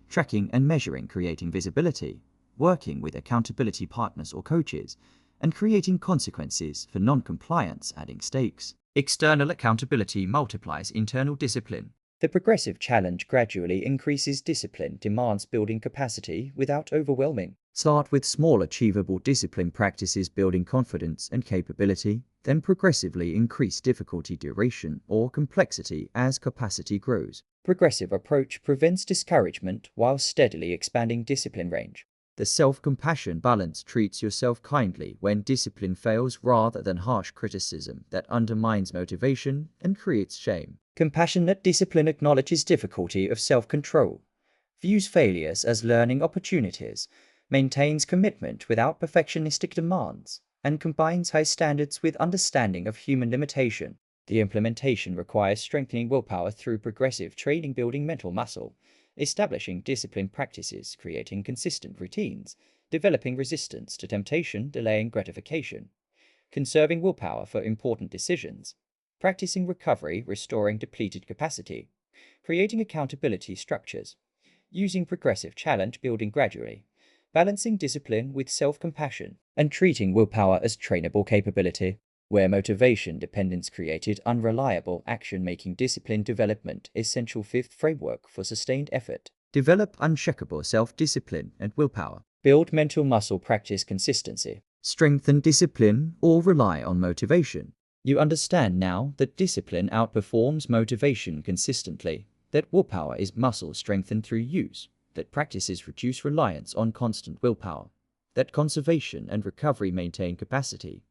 Tracking and measuring, creating visibility. Working with accountability partners or coaches. And creating consequences for non-compliance, adding stakes. External accountability multiplies internal discipline. The progressive challenge gradually increases discipline, demands building capacity without overwhelming. Start with small achievable discipline practices building confidence and capability, then progressively increase difficulty duration or complexity as capacity grows. Progressive approach prevents discouragement while steadily expanding discipline range. The self-compassion balance treats yourself kindly when discipline fails rather than harsh criticism that undermines motivation and creates shame. Compassionate discipline acknowledges difficulty of self-control, views failures as learning opportunities, maintains commitment without perfectionistic demands, and combines high standards with understanding of human limitation. The implementation requires strengthening willpower through progressive training, building mental muscle, establishing disciplined practices, creating consistent routines, developing resistance to temptation, delaying gratification, conserving willpower for important decisions, practicing recovery, restoring depleted capacity, creating accountability structures, using progressive challenge, building gradually, balancing discipline with self-compassion, and treating willpower as trainable capability. Where motivation dependence created unreliable action, making discipline development essential. Fifth framework for sustained effort. Develop unshakable self-discipline and willpower. Build mental muscle, practice consistency. Strengthen discipline or rely on motivation. You understand now that discipline outperforms motivation consistently, that willpower is muscle strengthened through use, that practices reduce reliance on constant willpower, that conservation and recovery maintain capacity,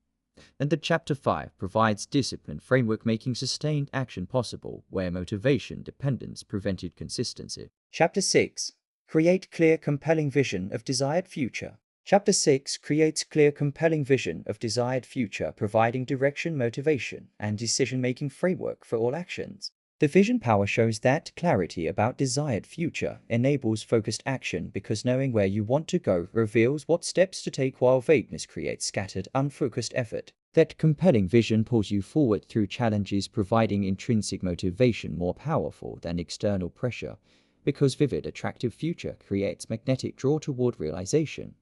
and that Chapter 5 provides discipline framework making sustained action possible where motivation dependence prevented consistency. Chapter 6. Create clear compelling vision of desired future. Chapter 6 creates clear compelling vision of desired future, providing direction, motivation, and decision-making framework for all actions. The vision power shows that clarity about desired future enables focused action because knowing where you want to go reveals what steps to take, while vagueness creates scattered, unfocused effort. That compelling vision pulls you forward through challenges, providing intrinsic motivation more powerful than external pressure, because vivid, attractive future creates magnetic draw toward realization.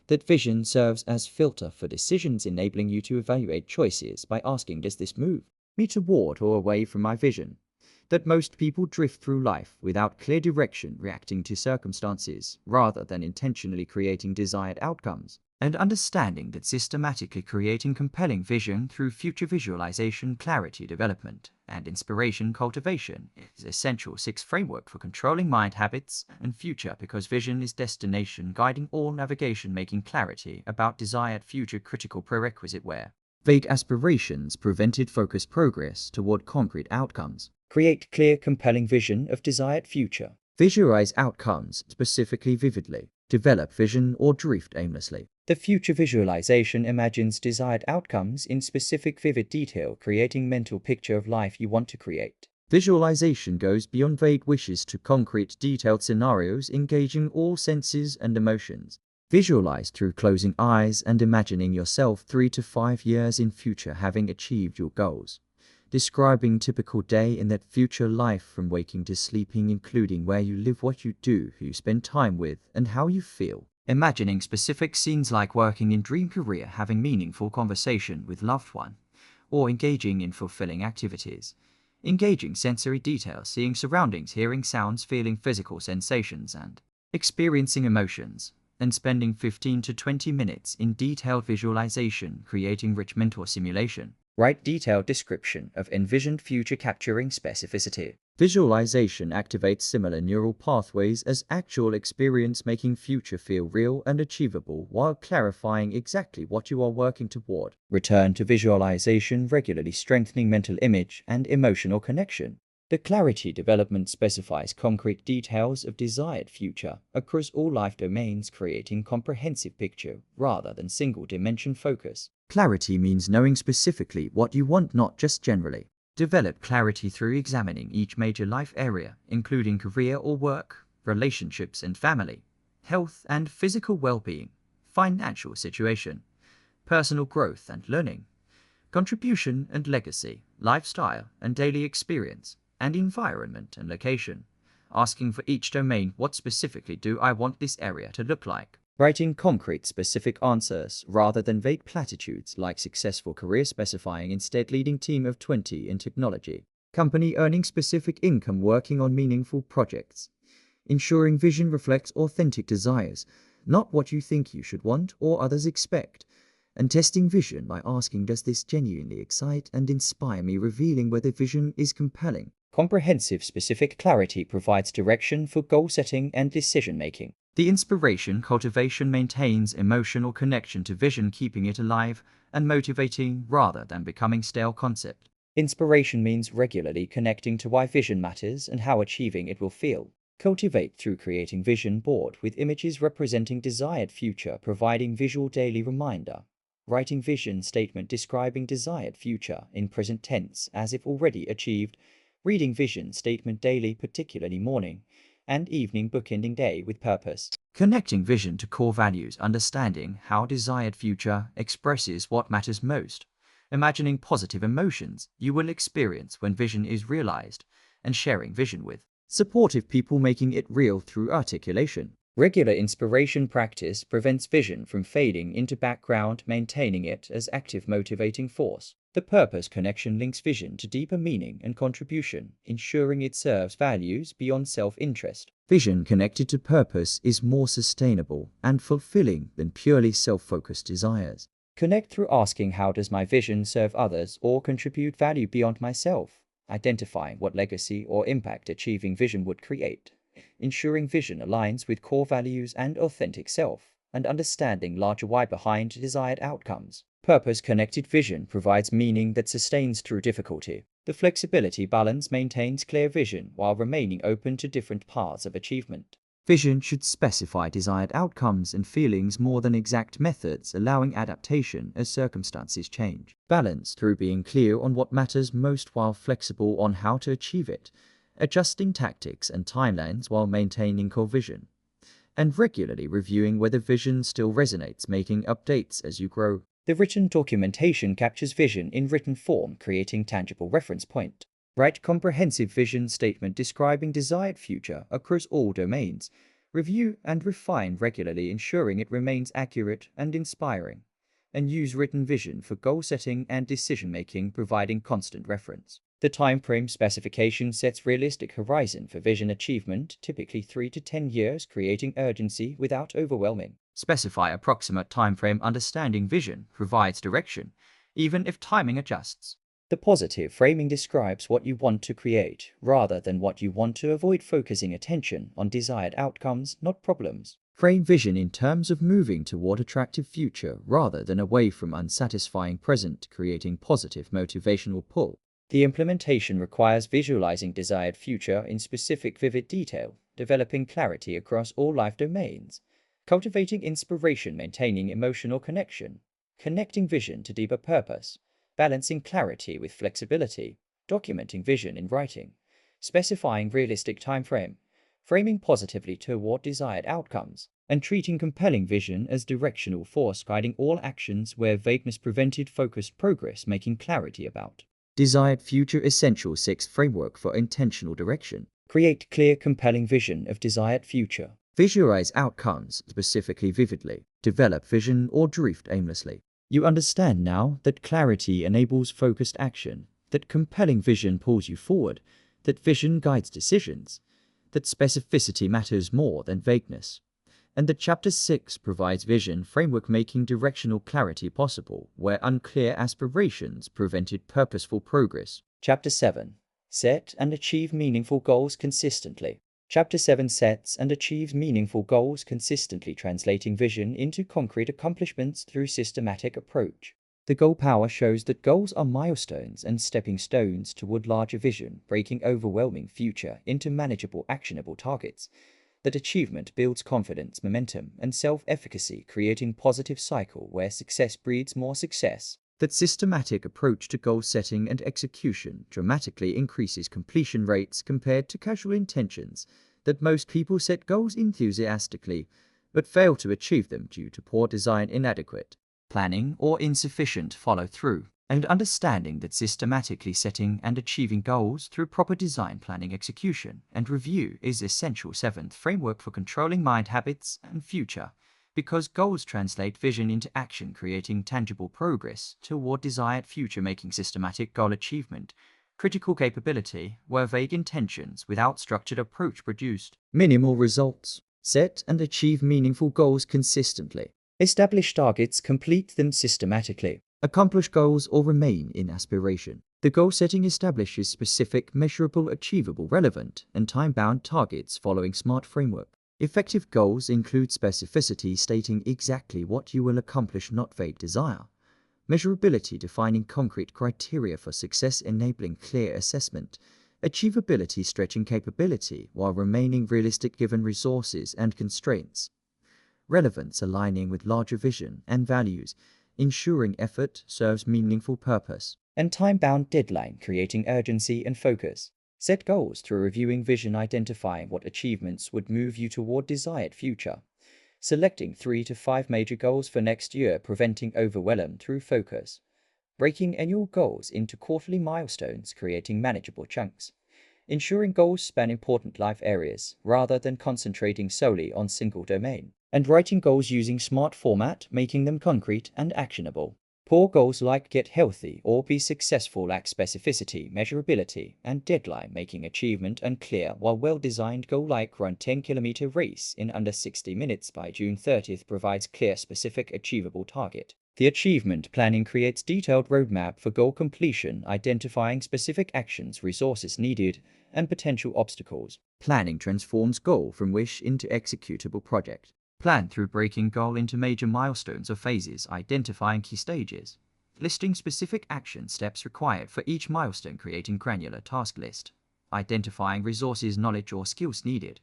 That vision serves as filter for decisions, enabling you to evaluate choices by asking, does this move me toward or away from my vision? That most people drift through life without clear direction, reacting to circumstances rather than intentionally creating desired outcomes. And understanding that systematically creating compelling vision through future visualization, clarity development, and inspiration cultivation is essential. Sixth framework for controlling mind habits and future, because vision is destination guiding all navigation, making clarity about desired future critical prerequisite where vague aspirations prevented focused progress toward concrete outcomes. Create clear compelling vision of desired future. Visualize outcomes specifically, vividly. Develop vision or drift aimlessly. The future visualization imagines desired outcomes in specific vivid detail, creating mental picture of life you want to create. Visualization goes beyond vague wishes to concrete detailed scenarios, engaging all senses and emotions. Visualize through closing eyes and imagining yourself 3 to 5 years in future, having achieved your goals. Describing typical day in that future life from waking to sleeping, including where you live, what you do, who you spend time with, and how you feel. Imagining specific scenes like working in dream career, having meaningful conversation with loved one, or engaging in fulfilling activities. Engaging sensory details, seeing surroundings, hearing sounds, feeling physical sensations, and experiencing emotions. And spending 15 to 20 minutes in detailed visualization, creating rich mental simulation. Write detailed description of envisioned future, capturing specificity. Visualization activates similar neural pathways as actual experience, making future feel real and achievable while clarifying exactly what you are working toward. Return to visualization regularly, strengthening mental image and emotional connection. The clarity development specifies concrete details of desired future across all life domains, creating comprehensive picture rather than single dimension focus. Clarity means knowing specifically what you want, not just generally. Develop clarity through examining each major life area, including career or work, relationships and family, health and physical well-being, financial situation, personal growth and learning, contribution and legacy, lifestyle and daily experience, and environment and location. Asking for each domain, what specifically do I want this area to look like? Writing concrete specific answers rather than vague platitudes like successful career, specifying instead leading team of 20 in technology. Company earning specific income working on meaningful projects. Ensuring vision reflects authentic desires, not what you think you should want or others expect. And testing vision by asking, does this genuinely excite and inspire me, revealing whether vision is compelling. Comprehensive specific clarity provides direction for goal setting and decision making. The inspiration cultivation maintains emotional connection to vision, keeping it alive and motivating rather than becoming stale concept. Inspiration means regularly connecting to why vision matters and how achieving it will feel. Cultivate through creating vision board with images representing desired future, providing visual daily reminder. Writing vision statement describing desired future in present tense as if already achieved. Reading vision statement daily, particularly morning and evening, bookending day with purpose. Connecting vision to core values, understanding how desired future expresses what matters most. Imagining positive emotions you will experience when vision is realized, and sharing vision with supportive people, making it real through articulation. Regular inspiration practice prevents vision from fading into background, maintaining it as active motivating force. The purpose connection links vision to deeper meaning and contribution, ensuring it serves values beyond self-interest. Vision connected to purpose is more sustainable and fulfilling than purely self-focused desires. Connect through asking, how does my vision serve others or contribute value beyond myself? Identifying what legacy or impact achieving vision would create. Ensuring vision aligns with core values and authentic self, and understanding larger why behind desired outcomes. Purpose-connected vision provides meaning that sustains through difficulty. The flexibility balance maintains clear vision while remaining open to different paths of achievement. Vision should specify desired outcomes and feelings more than exact methods, allowing adaptation as circumstances change. Balance through being clear on what matters most while flexible on how to achieve it, adjusting tactics and timelines while maintaining core vision, and regularly reviewing whether vision still resonates, making updates as you grow. The written documentation captures vision in written form, creating tangible reference point. Write comprehensive vision statement describing desired future across all domains. Review and refine regularly, ensuring it remains accurate and inspiring. And use written vision for goal setting and decision making, providing constant reference. The time frame specification sets realistic horizon for vision achievement, typically 3 to 10 years, creating urgency without overwhelming. Specify approximate time frame. Understanding vision provides direction, even if timing adjusts. The positive framing describes what you want to create, rather than what you want to avoid, focusing attention on desired outcomes, not problems. Frame vision in terms of moving toward attractive future rather than away from unsatisfying present, creating positive motivational pull. The implementation requires visualizing desired future in specific vivid detail, developing clarity across all life domains, cultivating inspiration, maintaining emotional connection, connecting vision to deeper purpose, balancing clarity with flexibility, documenting vision in writing, specifying realistic time frame, framing positively toward desired outcomes, and treating compelling vision as directional force guiding all actions where vagueness prevented focused progress, making clarity about Desired future essential 6 framework for intentional direction. Create clear, compelling vision of desired future. Visualize outcomes specifically vividly. Develop vision or drift aimlessly. You understand now that clarity enables focused action, that compelling vision pulls you forward, that vision guides decisions, that specificity matters more than vagueness, and that Chapter 6 provides vision framework, making directional clarity possible where unclear aspirations prevented purposeful progress. Chapter 7. Set and achieve meaningful goals consistently. Chapter 7 sets and achieves meaningful goals consistently, translating vision into concrete accomplishments through systematic approach. The goal power shows that goals are milestones and stepping stones toward larger vision, breaking overwhelming future into manageable, actionable targets. That achievement builds confidence, momentum, and self-efficacy, creating positive cycle where success breeds more success. That systematic approach to goal setting and execution dramatically increases completion rates compared to casual intentions. That most people set goals enthusiastically, but fail to achieve them due to poor design, inadequate planning, or insufficient follow-through. And understanding that systematically setting and achieving goals through proper design, planning, execution, and review is essential 7th framework for controlling mind habits and future, because goals translate vision into action, creating tangible progress toward desired future, making systematic goal achievement Critical capability, where vague intentions without structured approach produced. Minimal results. Set and achieve meaningful goals consistently. Establish targets, complete them systematically. Accomplish goals or remain in aspiration. The goal setting establishes specific, measurable, achievable, relevant, and time-bound targets following SMART framework. Effective goals include specificity, stating exactly what you will accomplish, not vague desire. Measurability, defining concrete criteria for success, enabling clear assessment. Achievability, stretching capability while remaining realistic given resources and constraints. Relevance, aligning with larger vision and values, ensuring effort serves meaningful purpose. And time-bound deadline, creating urgency and focus. Set goals through reviewing vision, identifying what achievements would move you toward desired future. Selecting 3 to 5 major goals for next year, preventing overwhelm through focus. Breaking annual goals into quarterly milestones, creating manageable chunks. Ensuring goals span important life areas, rather than concentrating solely on single domain. And writing goals using SMART format, making them concrete and actionable. Poor goals like get healthy or be successful lack specificity, measurability, and deadline, making achievement unclear, while well-designed goal like run 10-kilometer race in under 60 minutes by June 30th provides clear, specific, achievable target. The achievement planning creates detailed roadmap for goal completion, identifying specific actions, resources needed, and potential obstacles. Planning transforms goal from wish into executable project. Plan through breaking goal into major milestones or phases, identifying key stages. Listing specific action steps required for each milestone, creating granular task list. Identifying resources, knowledge, or skills needed.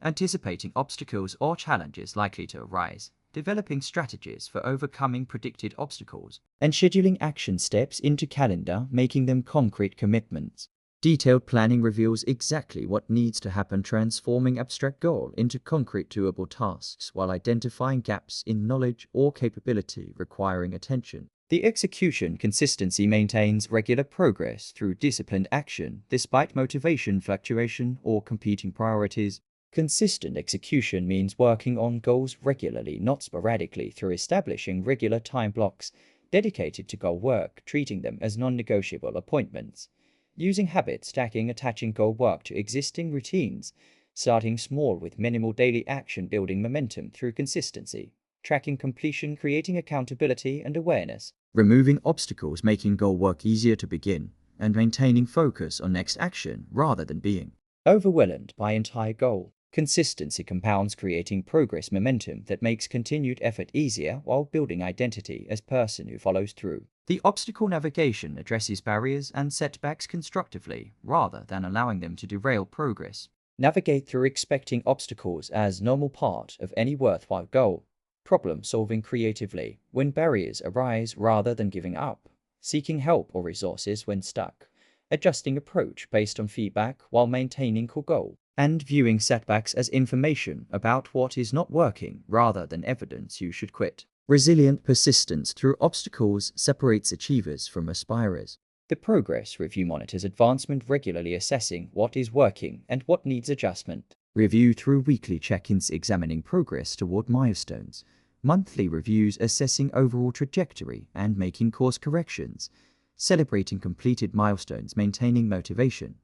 Anticipating obstacles or challenges likely to arise. Developing strategies for overcoming predicted obstacles. And scheduling action steps into calendar, making them concrete commitments. Detailed planning reveals exactly what needs to happen, transforming abstract goal into concrete doable tasks while identifying gaps in knowledge or capability requiring attention. The execution consistency maintains regular progress through disciplined action despite motivation fluctuation or competing priorities. Consistent execution means working on goals regularly, not sporadically, through establishing regular time blocks dedicated to goal work, treating them as non-negotiable appointments. Using habit stacking, attaching goal work to existing routines, starting small with minimal daily action, building momentum through consistency, tracking completion, creating accountability and awareness. Removing obstacles, making goal work easier to begin, and maintaining focus on next action rather than being overwhelmed by entire goal. Consistency compounds, creating progress momentum that makes continued effort easier while building identity as person who follows through. The obstacle navigation addresses barriers and setbacks constructively, rather than allowing them to derail progress. Navigate through expecting obstacles as normal part of any worthwhile goal. Problem solving creatively when barriers arise rather than giving up. Seeking help or resources when stuck. Adjusting approach based on feedback while maintaining core goal. And viewing setbacks as information about what is not working rather than evidence you should quit. resilient persistence through obstacles separates achievers from aspirers. The progress review monitors advancement, regularly assessing what is working and what needs adjustment. Review through weekly check-ins examining progress toward milestones. Monthly reviews assessing overall trajectory and making course corrections. Celebrating completed milestones, maintaining motivation.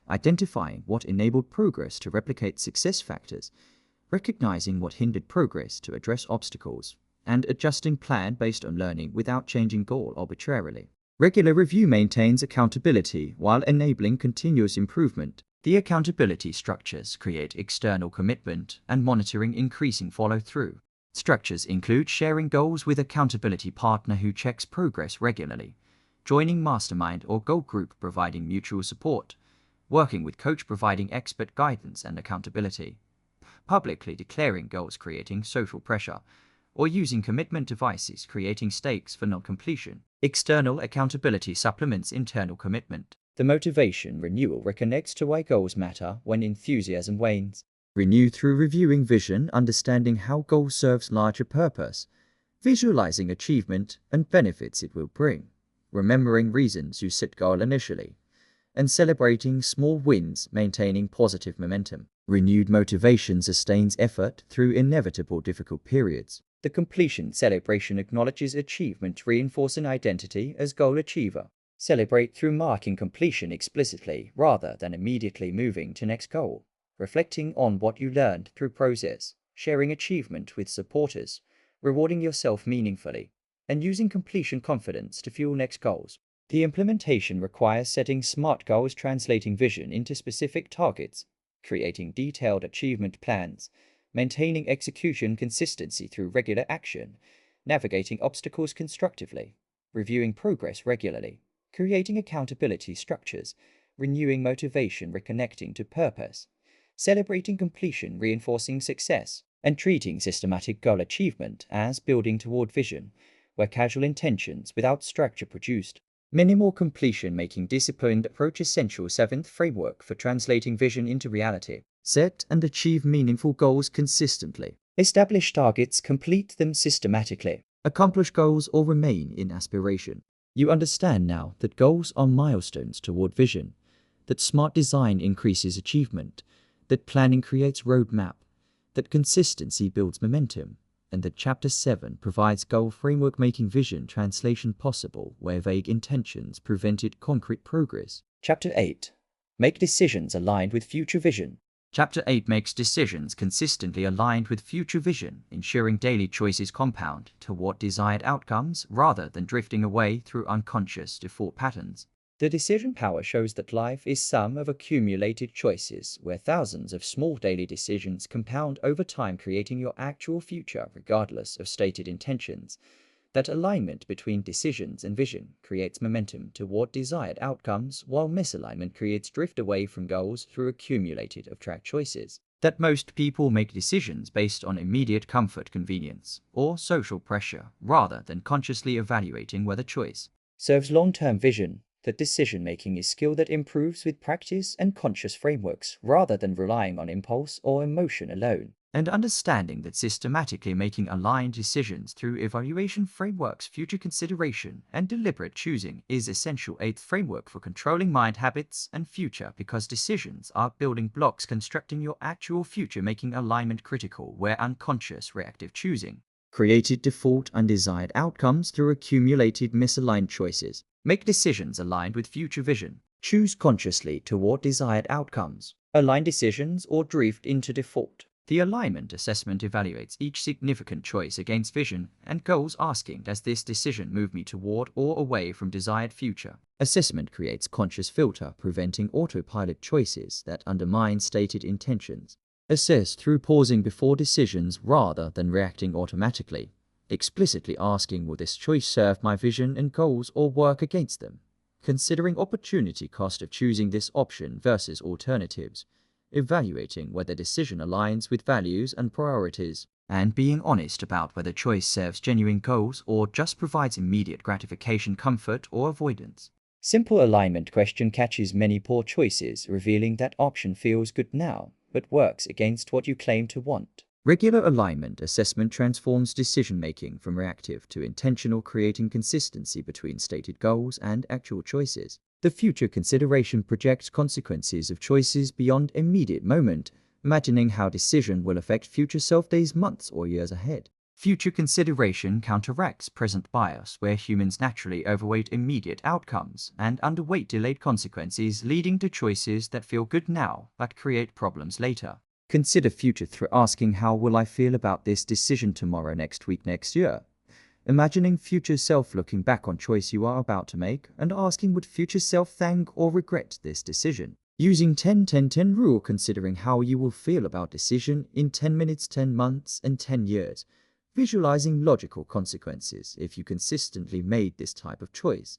Identifying what enabled progress to replicate success factors. Recognizing what hindered progress to address obstacles. And adjusting plan based on learning without changing goal arbitrarily. Regular review maintains accountability while enabling continuous improvement. The accountability structures create external commitment and monitoring, increasing follow-through. Structures include sharing goals with accountability partner who checks progress regularly, joining mastermind or goal group providing mutual support, working with coach providing expert guidance and accountability, publicly declaring goals creating social pressure, or using commitment devices creating stakes for non-completion. External accountability supplements internal commitment. The motivation renewal reconnects to why goals matter when enthusiasm wanes. Renew through reviewing vision, understanding how goal serves larger purpose, visualizing achievement and benefits it will bring, remembering reasons you set goal initially, and celebrating small wins, maintaining positive momentum. Renewed motivation sustains effort through inevitable difficult periods. The completion celebration acknowledges achievement, reinforcing identity as goal achiever. Celebrate through marking completion explicitly rather than immediately moving to next goal. Reflecting on what you learned through process, sharing achievement with supporters, rewarding yourself meaningfully, and using completion confidence to fuel next goals. The implementation requires setting SMART goals, translating vision into specific targets, creating detailed achievement plans, maintaining execution consistency through regular action, navigating obstacles constructively, reviewing progress regularly, creating accountability structures, renewing motivation, reconnecting to purpose, celebrating completion, reinforcing success, and treating systematic goal achievement as building toward vision, where casual intentions without structure produced minimal completion, making disciplined approach essential. 7th framework for translating vision into reality. Set and achieve meaningful goals consistently. Establish targets, complete them systematically. Accomplish goals or remain in aspiration. You understand now that goals are milestones toward vision, that smart design increases achievement, that planning creates roadmap, that consistency builds momentum, and that Chapter 7 provides goal framework, making vision translation possible where vague intentions prevented concrete progress. Chapter 8. Make decisions aligned with future vision. Chapter 8 makes decisions consistently aligned with future vision, ensuring daily choices compound toward desired outcomes rather than drifting away through unconscious default patterns. The decision power shows that life is sum of accumulated choices, where thousands of small daily decisions compound over time, creating your actual future regardless of stated intentions. That alignment between decisions and vision creates momentum toward desired outcomes, while misalignment creates drift away from goals through accumulated off-track choices. That most people make decisions based on immediate comfort, convenience, or social pressure, rather than consciously evaluating whether choice serves long-term vision. That decision-making is skill that improves with practice and conscious frameworks, rather than relying on impulse or emotion alone. And understanding that systematically making aligned decisions through evaluation frameworks, future consideration, and deliberate choosing is essential. 8th framework for controlling mind habits and future, because decisions are building blocks constructing your actual future, making alignment critical where unconscious reactive choosing created default undesired outcomes through accumulated misaligned choices. Make decisions aligned with future vision. Choose consciously toward desired outcomes. Align decisions or drift into default. The alignment assessment evaluates each significant choice against vision and goals, asking, does this decision move me toward or away from desired future? Assessment creates conscious filter, preventing autopilot choices that undermine stated intentions. Assess through pausing before decisions rather than reacting automatically, explicitly asking, will this choice serve my vision and goals or work against them? Considering opportunity cost of choosing this option versus alternatives, evaluating whether decision aligns with values and priorities, and being honest about whether choice serves genuine goals or just provides immediate gratification, comfort, or avoidance. Simple alignment question catches many poor choices, revealing that option feels good now, but works against what you claim to want. Regular alignment assessment transforms decision-making from reactive to intentional, creating consistency between stated goals and actual choices. The future consideration projects consequences of choices beyond immediate moment, imagining how decision will affect future self, days, months, or years ahead. Future consideration counteracts present bias, where humans naturally overweight immediate outcomes and underweight delayed consequences, leading to choices that feel good now but create problems later. Consider future through asking, how will I feel about this decision tomorrow, next week, next year? Imagining future self looking back on choice you are about to make and asking, would future self thank or regret this decision? Using 10-10-10 rule, considering how you will feel about decision in 10 minutes, 10 months, and 10 years. Visualizing logical consequences if you consistently made this type of choice,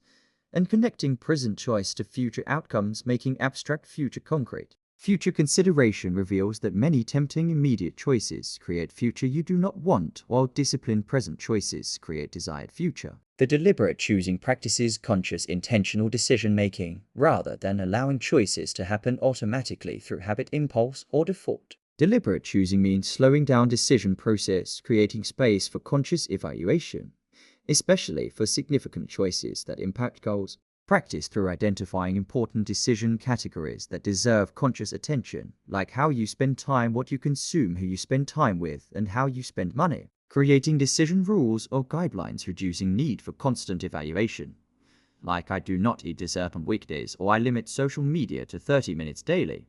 and connecting present choice to future outcomes, making abstract future concrete. Future consideration reveals that many tempting immediate choices create future you do not want, while disciplined present choices create desired future. The deliberate choosing practices conscious intentional decision-making, rather than allowing choices to happen automatically through habit, impulse, or default. Deliberate choosing means slowing down decision process, creating space for conscious evaluation, especially for significant choices that impact goals. Practice through identifying important decision categories that deserve conscious attention, like how you spend time, what you consume, who you spend time with, and how you spend money. Creating decision rules or guidelines, reducing need for constant evaluation. like I do not eat dessert on weekdays or I limit social media to 30 minutes daily.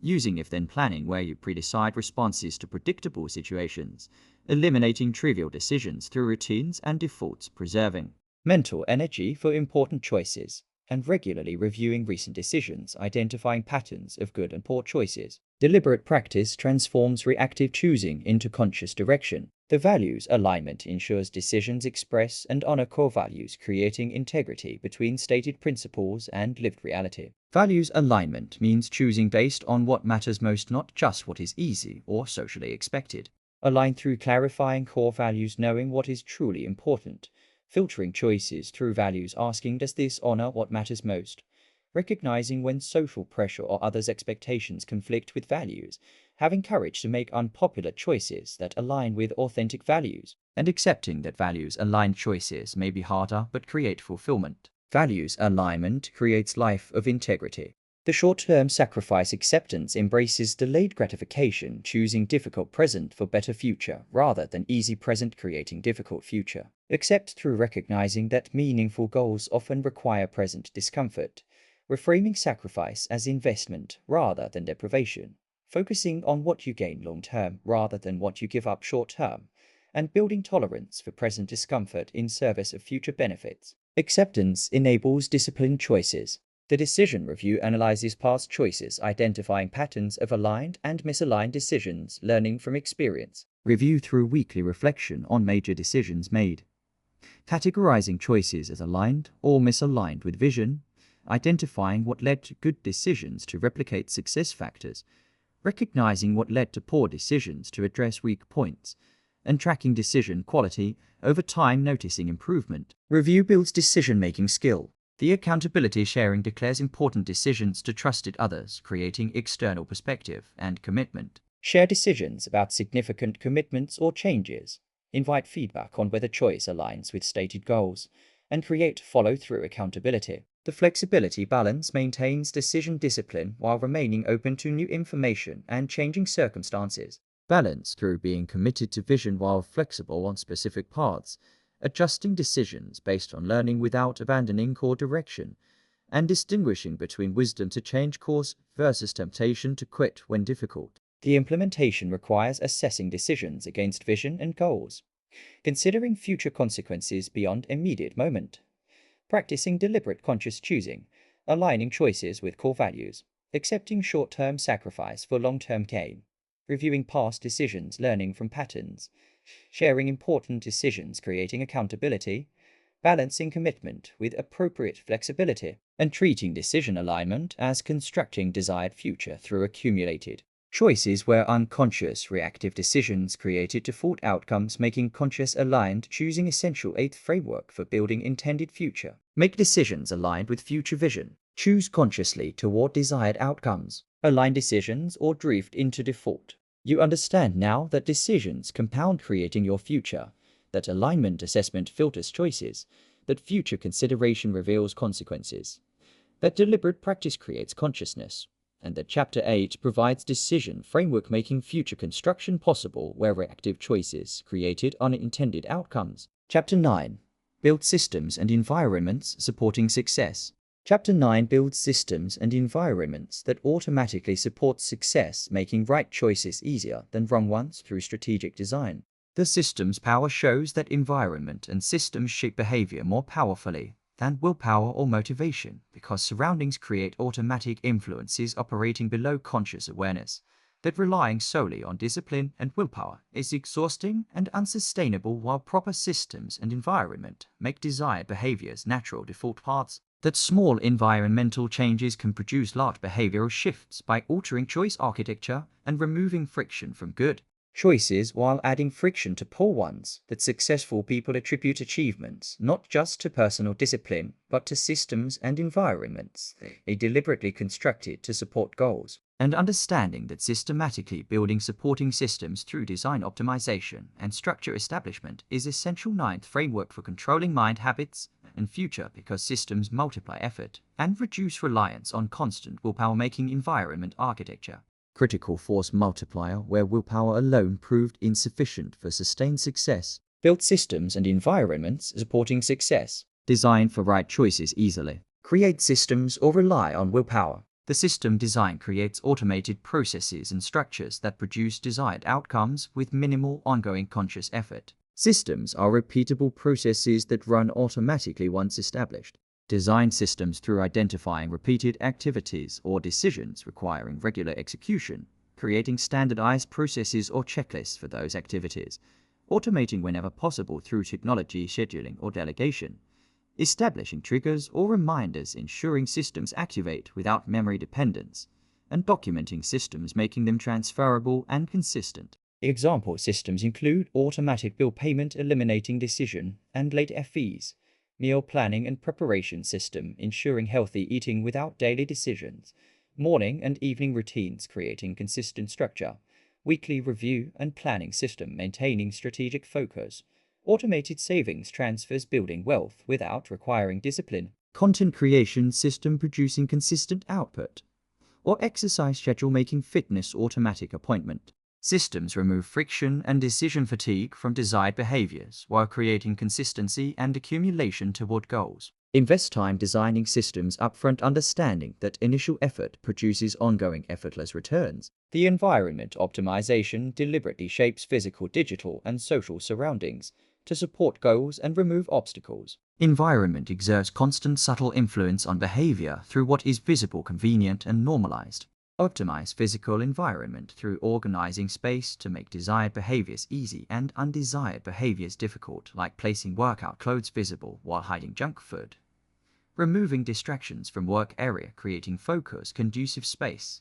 Using if-then planning where you pre-decide responses to predictable situations, eliminating trivial decisions through routines and defaults, preserving mental energy for important choices, and regularly reviewing recent decisions, identifying patterns of good and poor choices. Deliberate practice transforms reactive choosing into conscious direction. The values alignment ensures decisions express and honor core values, creating integrity between stated principles and lived reality. Values alignment means choosing based on what matters most, not just what is easy or socially expected. Align through clarifying core values, knowing what is truly important. Filtering choices through values, asking does this honor what matters most? Recognizing when social pressure or others' expectations conflict with values. Having courage to make unpopular choices that align with authentic values. And accepting that values-aligned choices may be harder but create fulfillment. Values alignment creates life of integrity. The short-term sacrifice acceptance embraces delayed gratification, choosing difficult present for better future, rather than easy present creating difficult future. Accept through recognizing that meaningful goals often require present discomfort. Reframing sacrifice as investment rather than deprivation. Focusing on what you gain long-term rather than what you give up short-term. And building tolerance for present discomfort in service of future benefits. Acceptance enables disciplined choices. The decision review analyzes past choices, identifying patterns of aligned and misaligned decisions, learning from experience. Review through weekly reflection on major decisions made. Categorizing choices as aligned or misaligned with vision. Identifying what led to good decisions to replicate success factors. Recognizing what led to poor decisions to address weak points. And tracking decision quality over time, noticing improvement. Review builds decision-making skill. The accountability sharing declares important decisions to trusted others, creating external perspective and commitment. Share decisions about significant commitments or changes. Invite feedback on whether choice aligns with stated goals, and create follow-through accountability. The flexibility balance maintains decision discipline while remaining open to new information and changing circumstances. Balance through being committed to vision while flexible on specific paths. Adjusting decisions based on learning without abandoning core direction, and distinguishing between wisdom to change course versus temptation to quit when difficult. The implementation requires assessing decisions against vision and goals, considering future consequences beyond immediate moment, practicing deliberate conscious choosing, aligning choices with core values, accepting short-term sacrifice for long-term gain, reviewing past decisions, learning from patterns, sharing important decisions, creating accountability, balancing commitment with appropriate flexibility, and treating decision alignment as constructing desired future through accumulated choices where unconscious reactive decisions created default outcomes, making conscious aligned choosing essential eighth framework for building intended future. Make decisions aligned with future vision. Choose consciously toward desired outcomes. Align decisions or drift into default. You understand now that decisions compound creating your future, that alignment assessment filters choices, that future consideration reveals consequences, that deliberate practice creates consciousness, and that Chapter 8 provides decision framework making future construction possible where reactive choices created unintended outcomes. Chapter 9. Build systems and environments supporting success. Chapter 9 builds systems and environments that automatically support success, making right choices easier than wrong ones through strategic design. The system's power shows that environment and systems shape behavior more powerfully than willpower or motivation, because surroundings create automatic influences operating below conscious awareness. That relying solely on discipline and willpower is exhausting and unsustainable, while proper systems and environment make desired behaviors natural default paths. That small environmental changes can produce large behavioral shifts by altering choice architecture and removing friction from good choices while adding friction to poor ones. That successful people attribute achievements not just to personal discipline, but to systems and environments they deliberately constructed to support goals. And understanding that systematically building supporting systems through design optimization and structure establishment is essential ninth framework for controlling mind habits and future, because systems multiply effort and reduce reliance on constant willpower, making environment architecture critical force multiplier where willpower alone proved insufficient for sustained success. Build systems and environments supporting success. Design for right choices easily. Create systems or rely on willpower. The system design creates automated processes and structures that produce desired outcomes with minimal ongoing conscious effort. Systems are repeatable processes that run automatically once established. Design systems through identifying repeated activities or decisions requiring regular execution, creating standardized processes or checklists for those activities, automating whenever possible through technology, scheduling, or delegation, establishing triggers or reminders ensuring systems activate without memory dependence, and documenting systems making them transferable and consistent. Example systems include automatic bill payment eliminating decision and late fees, meal planning and preparation system ensuring healthy eating without daily decisions, morning and evening routines creating consistent structure, weekly review and planning system maintaining strategic focus, automated savings transfers building wealth without requiring discipline, Content creation system producing consistent output, or exercise schedule making fitness automatic appointment. Systems remove friction and decision fatigue from desired behaviors while creating consistency and accumulation toward goals. Invest time designing systems upfront, understanding that initial effort produces ongoing effortless returns. The environment optimization deliberately shapes physical, digital, and social surroundings to support goals and remove obstacles. Environment exerts constant subtle influence on behavior through what is visible, convenient, and normalized. Optimize physical environment through organizing space to make desired behaviors easy and undesired behaviors difficult, like placing workout clothes visible while hiding junk food. Removing distractions from work area, creating focus, conducive space.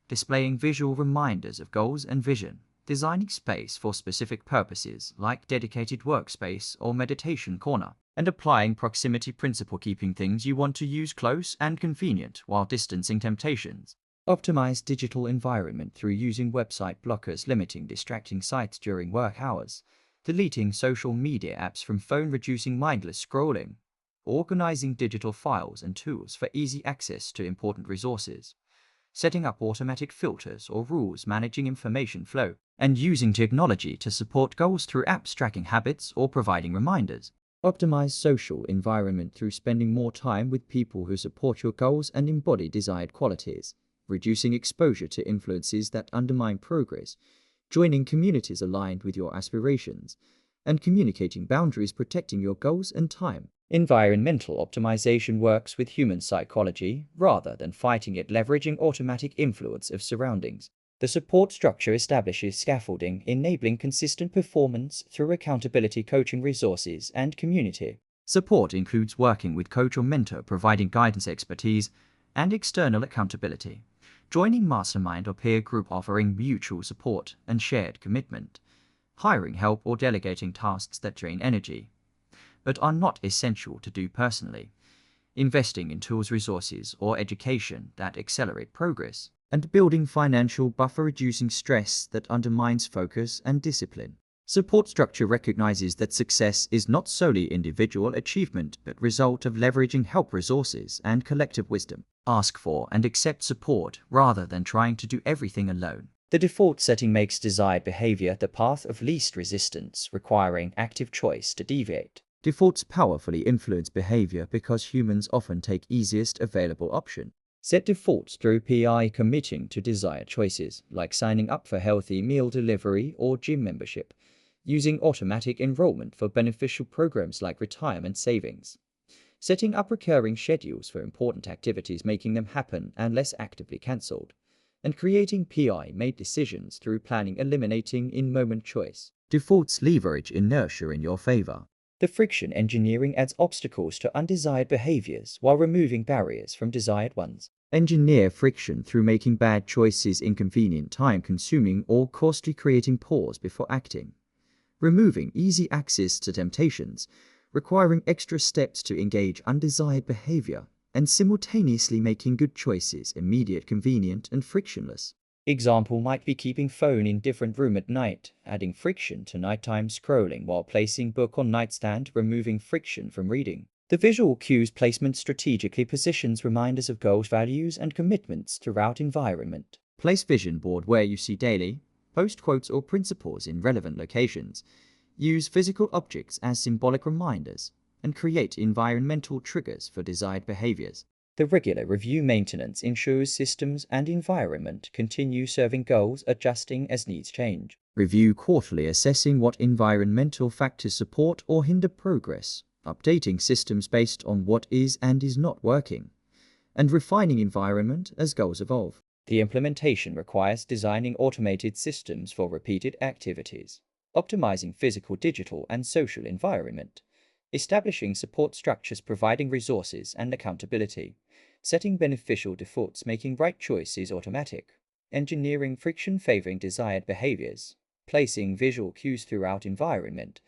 Displaying visual reminders of goals and vision. Designing space for specific purposes, like dedicated workspace or meditation corner. And applying proximity principle, keeping things you want to use close and convenient while distancing temptations. Optimize digital environment through using website blockers, limiting distracting sites during work hours, deleting social media apps from phone, reducing mindless scrolling, organizing digital files and tools for easy access to important resources, setting up automatic filters or rules managing information flow, and using technology to support goals through apps tracking habits or providing reminders. Optimize social environment through spending more time with people who support your goals and embody desired qualities, reducing exposure to influences that undermine progress, joining communities aligned with your aspirations, and communicating boundaries protecting your goals and time. Environmental optimization works with human psychology rather than fighting it, leveraging automatic influence of surroundings. The support structure establishes scaffolding, enabling consistent performance through accountability, coaching resources, and community. Support includes working with coach or mentor, providing guidance, expertise, and external accountability. Joining mastermind or peer group offering mutual support and shared commitment. Hiring help or delegating tasks that drain energy, but are not essential to do personally. Investing in tools, resources, or education that accelerate progress. And building financial buffer, reducing stress that undermines focus and discipline. Support structure recognizes that success is not solely individual achievement but result of leveraging help, resources, and collective wisdom. Ask for and accept support rather than trying to do everything alone. The default setting makes desired behavior the path of least resistance, requiring active choice to deviate. Defaults powerfully influence behavior because humans often take easiest available option. Set defaults through PI, committing to desired choices, like signing up for healthy meal delivery or gym membership, using automatic enrollment for beneficial programs like retirement savings, setting up recurring schedules for important activities, making them happen and less actively cancelled, and creating PI-made decisions through planning, eliminating in-moment choice. Defaults leverage inertia in your favor. The friction engineering adds obstacles to undesired behaviors while removing barriers from desired ones. Engineer friction through making bad choices inconvenient, time-consuming, or costly, creating pause before acting. Removing easy access to temptations, requiring extra steps to engage undesired behavior, and simultaneously making good choices immediate, convenient, and frictionless. Example might be keeping phone in different room at night, adding friction to nighttime scrolling, while placing book on nightstand, removing friction from reading. The visual cues placement strategically positions reminders of goals, values, and commitments throughout environment. Place vision board where you see daily, post quotes or principles in relevant locations. Use physical objects as symbolic reminders. and create environmental triggers for desired behaviors. The regular review maintenance ensures systems and environment continue serving goals, adjusting as needs change. Review quarterly, assessing what environmental factors support or hinder progress, updating systems based on what is and is not working, and refining environment as goals evolve. The implementation requires designing automated systems for repeated activities, optimizing physical, digital, and social environment, establishing support structures providing resources and accountability, setting beneficial defaults making right choices automatic, engineering friction favoring desired behaviors, placing visual cues throughout environment,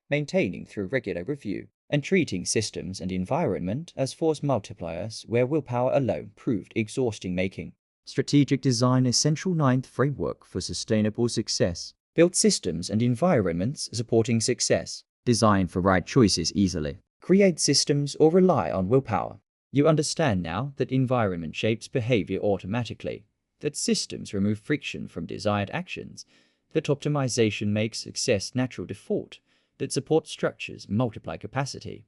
maintaining through regular review, and treating systems and environment as force multipliers where willpower alone proved exhausting making. Strategic design essential ninth framework for sustainable success. Build systems and environments supporting success. Design for right choices easily. Create systems or rely on willpower. You understand now that environment shapes behavior automatically, that systems remove friction from desired actions, that optimization makes success natural default, that support structures multiply capacity,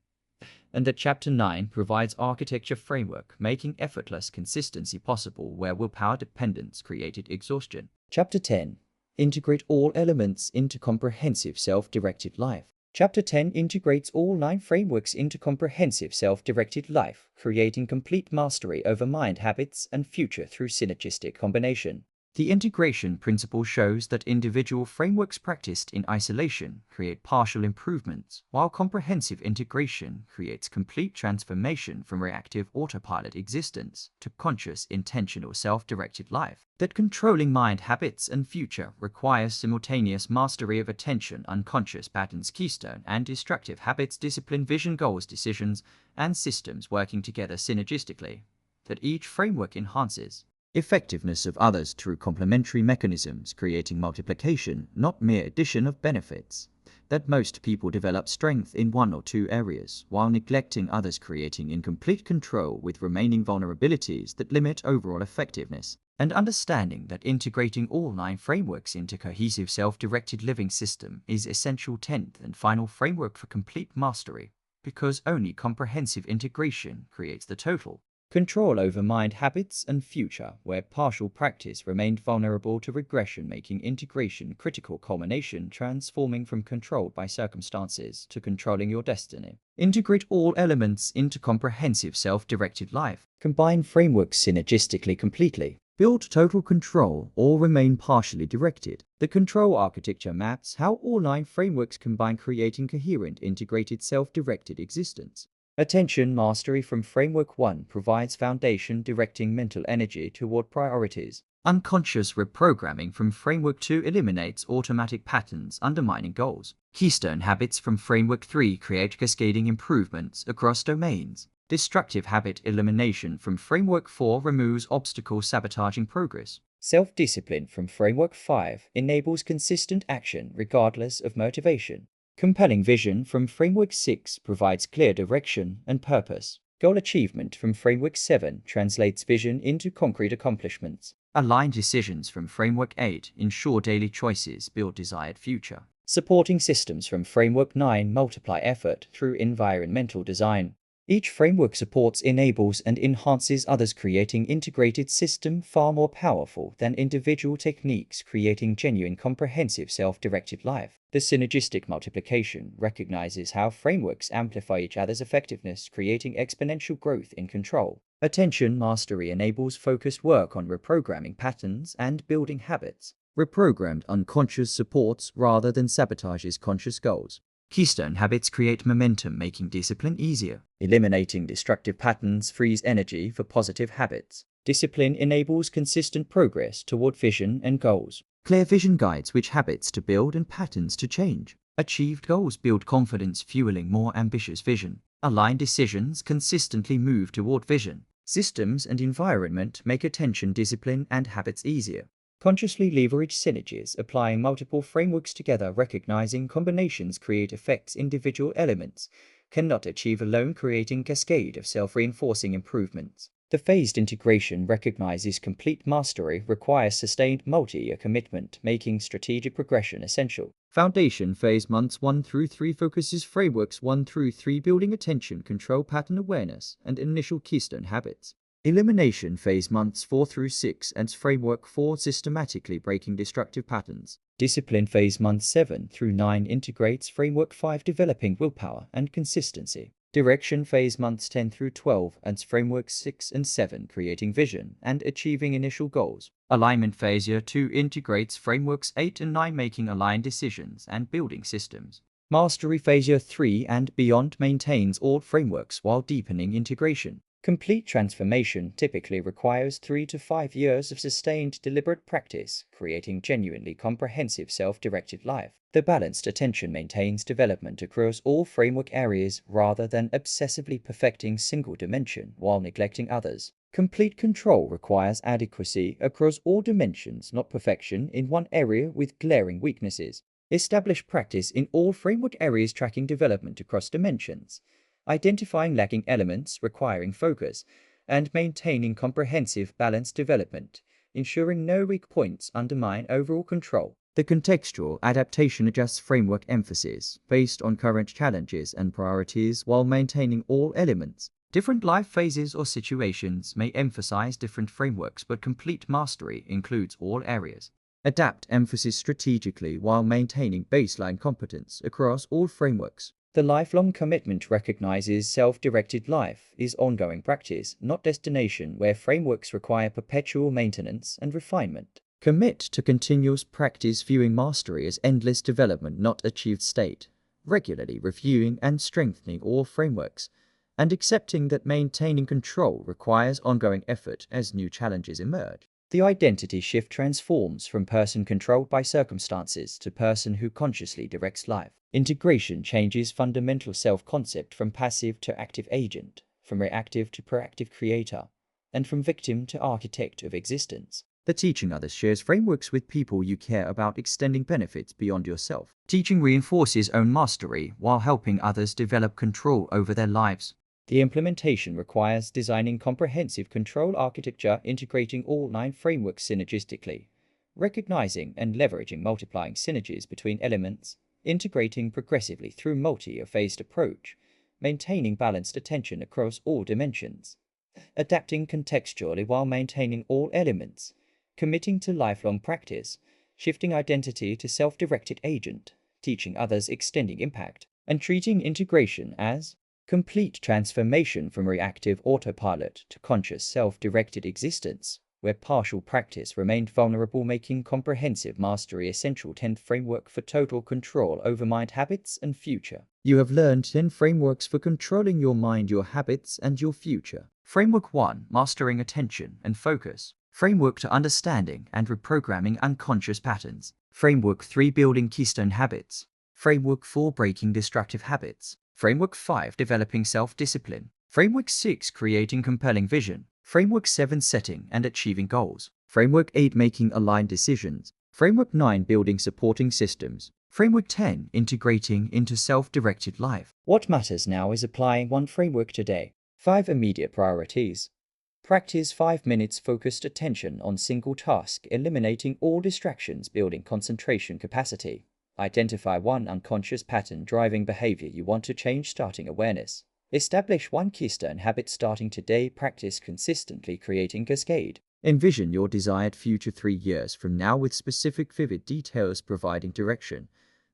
and that Chapter 9 provides architecture framework making effortless consistency possible where willpower dependence created exhaustion. Chapter 10. Integrate all elements into comprehensive self-directed life. Chapter 10 integrates all 9 frameworks into comprehensive self-directed life, creating complete mastery over mind habits and future through synergistic combination. The integration principle shows that individual frameworks practiced in isolation create partial improvements, while comprehensive integration creates complete transformation from reactive autopilot existence to conscious, intentional, self-directed life. That controlling mind habits and future requires simultaneous mastery of attention, unconscious patterns, keystone, and destructive habits, discipline, vision, goals, decisions, and systems working together synergistically. That each framework enhances effectiveness of others through complementary mechanisms, creating multiplication, not mere addition of benefits. That most people develop strength in one or two areas, while neglecting others, creating incomplete control with remaining vulnerabilities that limit overall effectiveness. And understanding that integrating all 9 frameworks into cohesive self-directed living system is essential 10th and final framework for complete mastery, because only comprehensive integration creates the total control over mind habits and future, where partial practice remained vulnerable to regression, making integration critical culmination, transforming from controlled by circumstances to controlling your destiny. Integrate all elements into comprehensive self-directed life. Combine frameworks synergistically completely. Build total control or remain partially directed. The control architecture maps how all 9 frameworks combine, creating coherent, integrated, self-directed existence. Attention mastery from Framework 1 provides foundation, directing mental energy toward priorities. Unconscious reprogramming from Framework 2 eliminates automatic patterns undermining goals. Keystone habits from Framework 3 create cascading improvements across domains. Destructive habit elimination from Framework 4 removes obstacles sabotaging progress. Self-discipline from Framework 5 enables consistent action regardless of motivation. Compelling vision from Framework 6 provides clear direction and purpose. Goal achievement from Framework 7 translates vision into concrete accomplishments. Aligned decisions from Framework 8 ensure daily choices build desired future. Supporting systems from Framework 9 multiply effort through environmental design. Each framework supports, enables, and enhances others, creating integrated system far more powerful than individual techniques, creating genuine comprehensive self-directed life. The synergistic multiplication recognizes how frameworks amplify each other's effectiveness, creating exponential growth in control. Attention mastery enables focused work on reprogramming patterns and building habits. Reprogrammed unconscious supports rather than sabotages conscious goals. Keystone habits create momentum, making discipline easier. Eliminating destructive patterns frees energy for positive habits. Discipline enables consistent progress toward vision and goals. Clear vision guides which habits to build and patterns to change. Achieved goals build confidence, fueling more ambitious vision. Aligned decisions consistently move toward vision. Systems and environment make attention, discipline, and habits easier. Consciously leverage synergies, applying multiple frameworks together, recognizing combinations create effects individual elements cannot achieve alone, creating cascade of self-reinforcing improvements. The phased integration recognizes complete mastery requires sustained multi-year commitment, making strategic progression essential. Foundation phase months 1 through 3 focuses frameworks 1 through 3 building attention, control, pattern awareness, and initial keystone habits. Elimination phase months 4 through 6 ends framework 4 systematically breaking destructive patterns. Discipline phase months 7 through 9 integrates framework 5 developing willpower and consistency. Direction phase months 10 through 12 ends frameworks 6 and 7 creating vision and achieving initial goals. Alignment phase year 2 integrates frameworks 8 and 9 making aligned decisions and building systems. Mastery phase year 3 and beyond maintains all frameworks while deepening integration. Complete transformation typically requires 3 to 5 years of sustained deliberate practice, creating genuinely comprehensive self-directed life. The balanced attention maintains development across all framework areas rather than obsessively perfecting single dimension while neglecting others. Complete control requires adequacy across all dimensions, not perfection in one area with glaring weaknesses. Establish practice in all framework areas tracking development across dimensions, identifying lacking elements requiring focus, and maintaining comprehensive balanced development, ensuring no weak points undermine overall control. The contextual adaptation adjusts framework emphasis based on current challenges and priorities while maintaining all elements. Different life phases or situations may emphasize different frameworks, but complete mastery includes all areas. Adapt emphasis strategically while maintaining baseline competence across all frameworks. The lifelong commitment recognizes self-directed life is ongoing practice, not destination, where frameworks require perpetual maintenance and refinement. Commit to continuous practice, viewing mastery as endless development, not achieved state. Regularly reviewing and strengthening all frameworks, and accepting that maintaining control requires ongoing effort as new challenges emerge. The identity shift transforms from person controlled by circumstances to person who consciously directs life. Integration changes fundamental self-concept from passive to active agent, from reactive to proactive creator, and from victim to architect of existence. The teaching others shares frameworks with people you care about, extending benefits beyond yourself. Teaching reinforces own mastery while helping others develop control over their lives. The implementation requires designing comprehensive control architecture, integrating all 9 frameworks synergistically, recognizing and leveraging multiplying synergies between elements, integrating progressively through multi-phased approach, maintaining balanced attention across all dimensions, adapting contextually while maintaining all elements, committing to lifelong practice, shifting identity to self-directed agent, teaching others, extending impact, and treating integration as complete transformation from reactive autopilot to conscious self-directed existence, where partial practice remained vulnerable, making comprehensive mastery essential. 10th framework for total control over mind, habits, and future. You have learned 10 frameworks for controlling your mind, your habits, and your future. Framework 1, mastering attention and focus. Framework 2, understanding and reprogramming unconscious patterns. Framework 3, building keystone habits. Framework 4, breaking destructive habits. Framework 5, developing self-discipline. Framework 6, creating compelling vision. Framework 7, setting and achieving goals. Framework 8, making aligned decisions. Framework 9, building supporting systems. Framework 10, integrating into self-directed life. What matters now is applying one framework today. 5 immediate priorities. Practice 5 minutes focused attention on single task, eliminating all distractions, building concentration capacity. Identify one unconscious pattern driving behavior you want to change, starting awareness. Establish one keystone habit starting today, practice consistently, creating cascade. Envision your desired future 3 years from now with specific vivid details providing direction.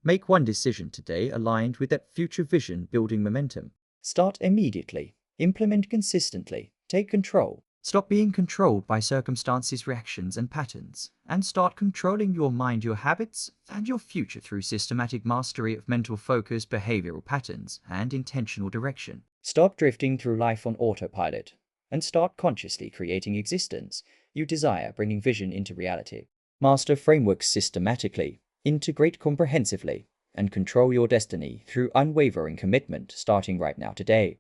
Make one decision today aligned with that future vision, building momentum. Start immediately. Implement consistently. Take control. Stop being controlled by circumstances, reactions, and patterns, and start controlling your mind, your habits, and your future through systematic mastery of mental focus, behavioral patterns, and intentional direction. Stop drifting through life on autopilot, and start consciously creating existence you desire, bringing vision into reality. Master frameworks systematically, integrate comprehensively, and control your destiny through unwavering commitment, starting right now today.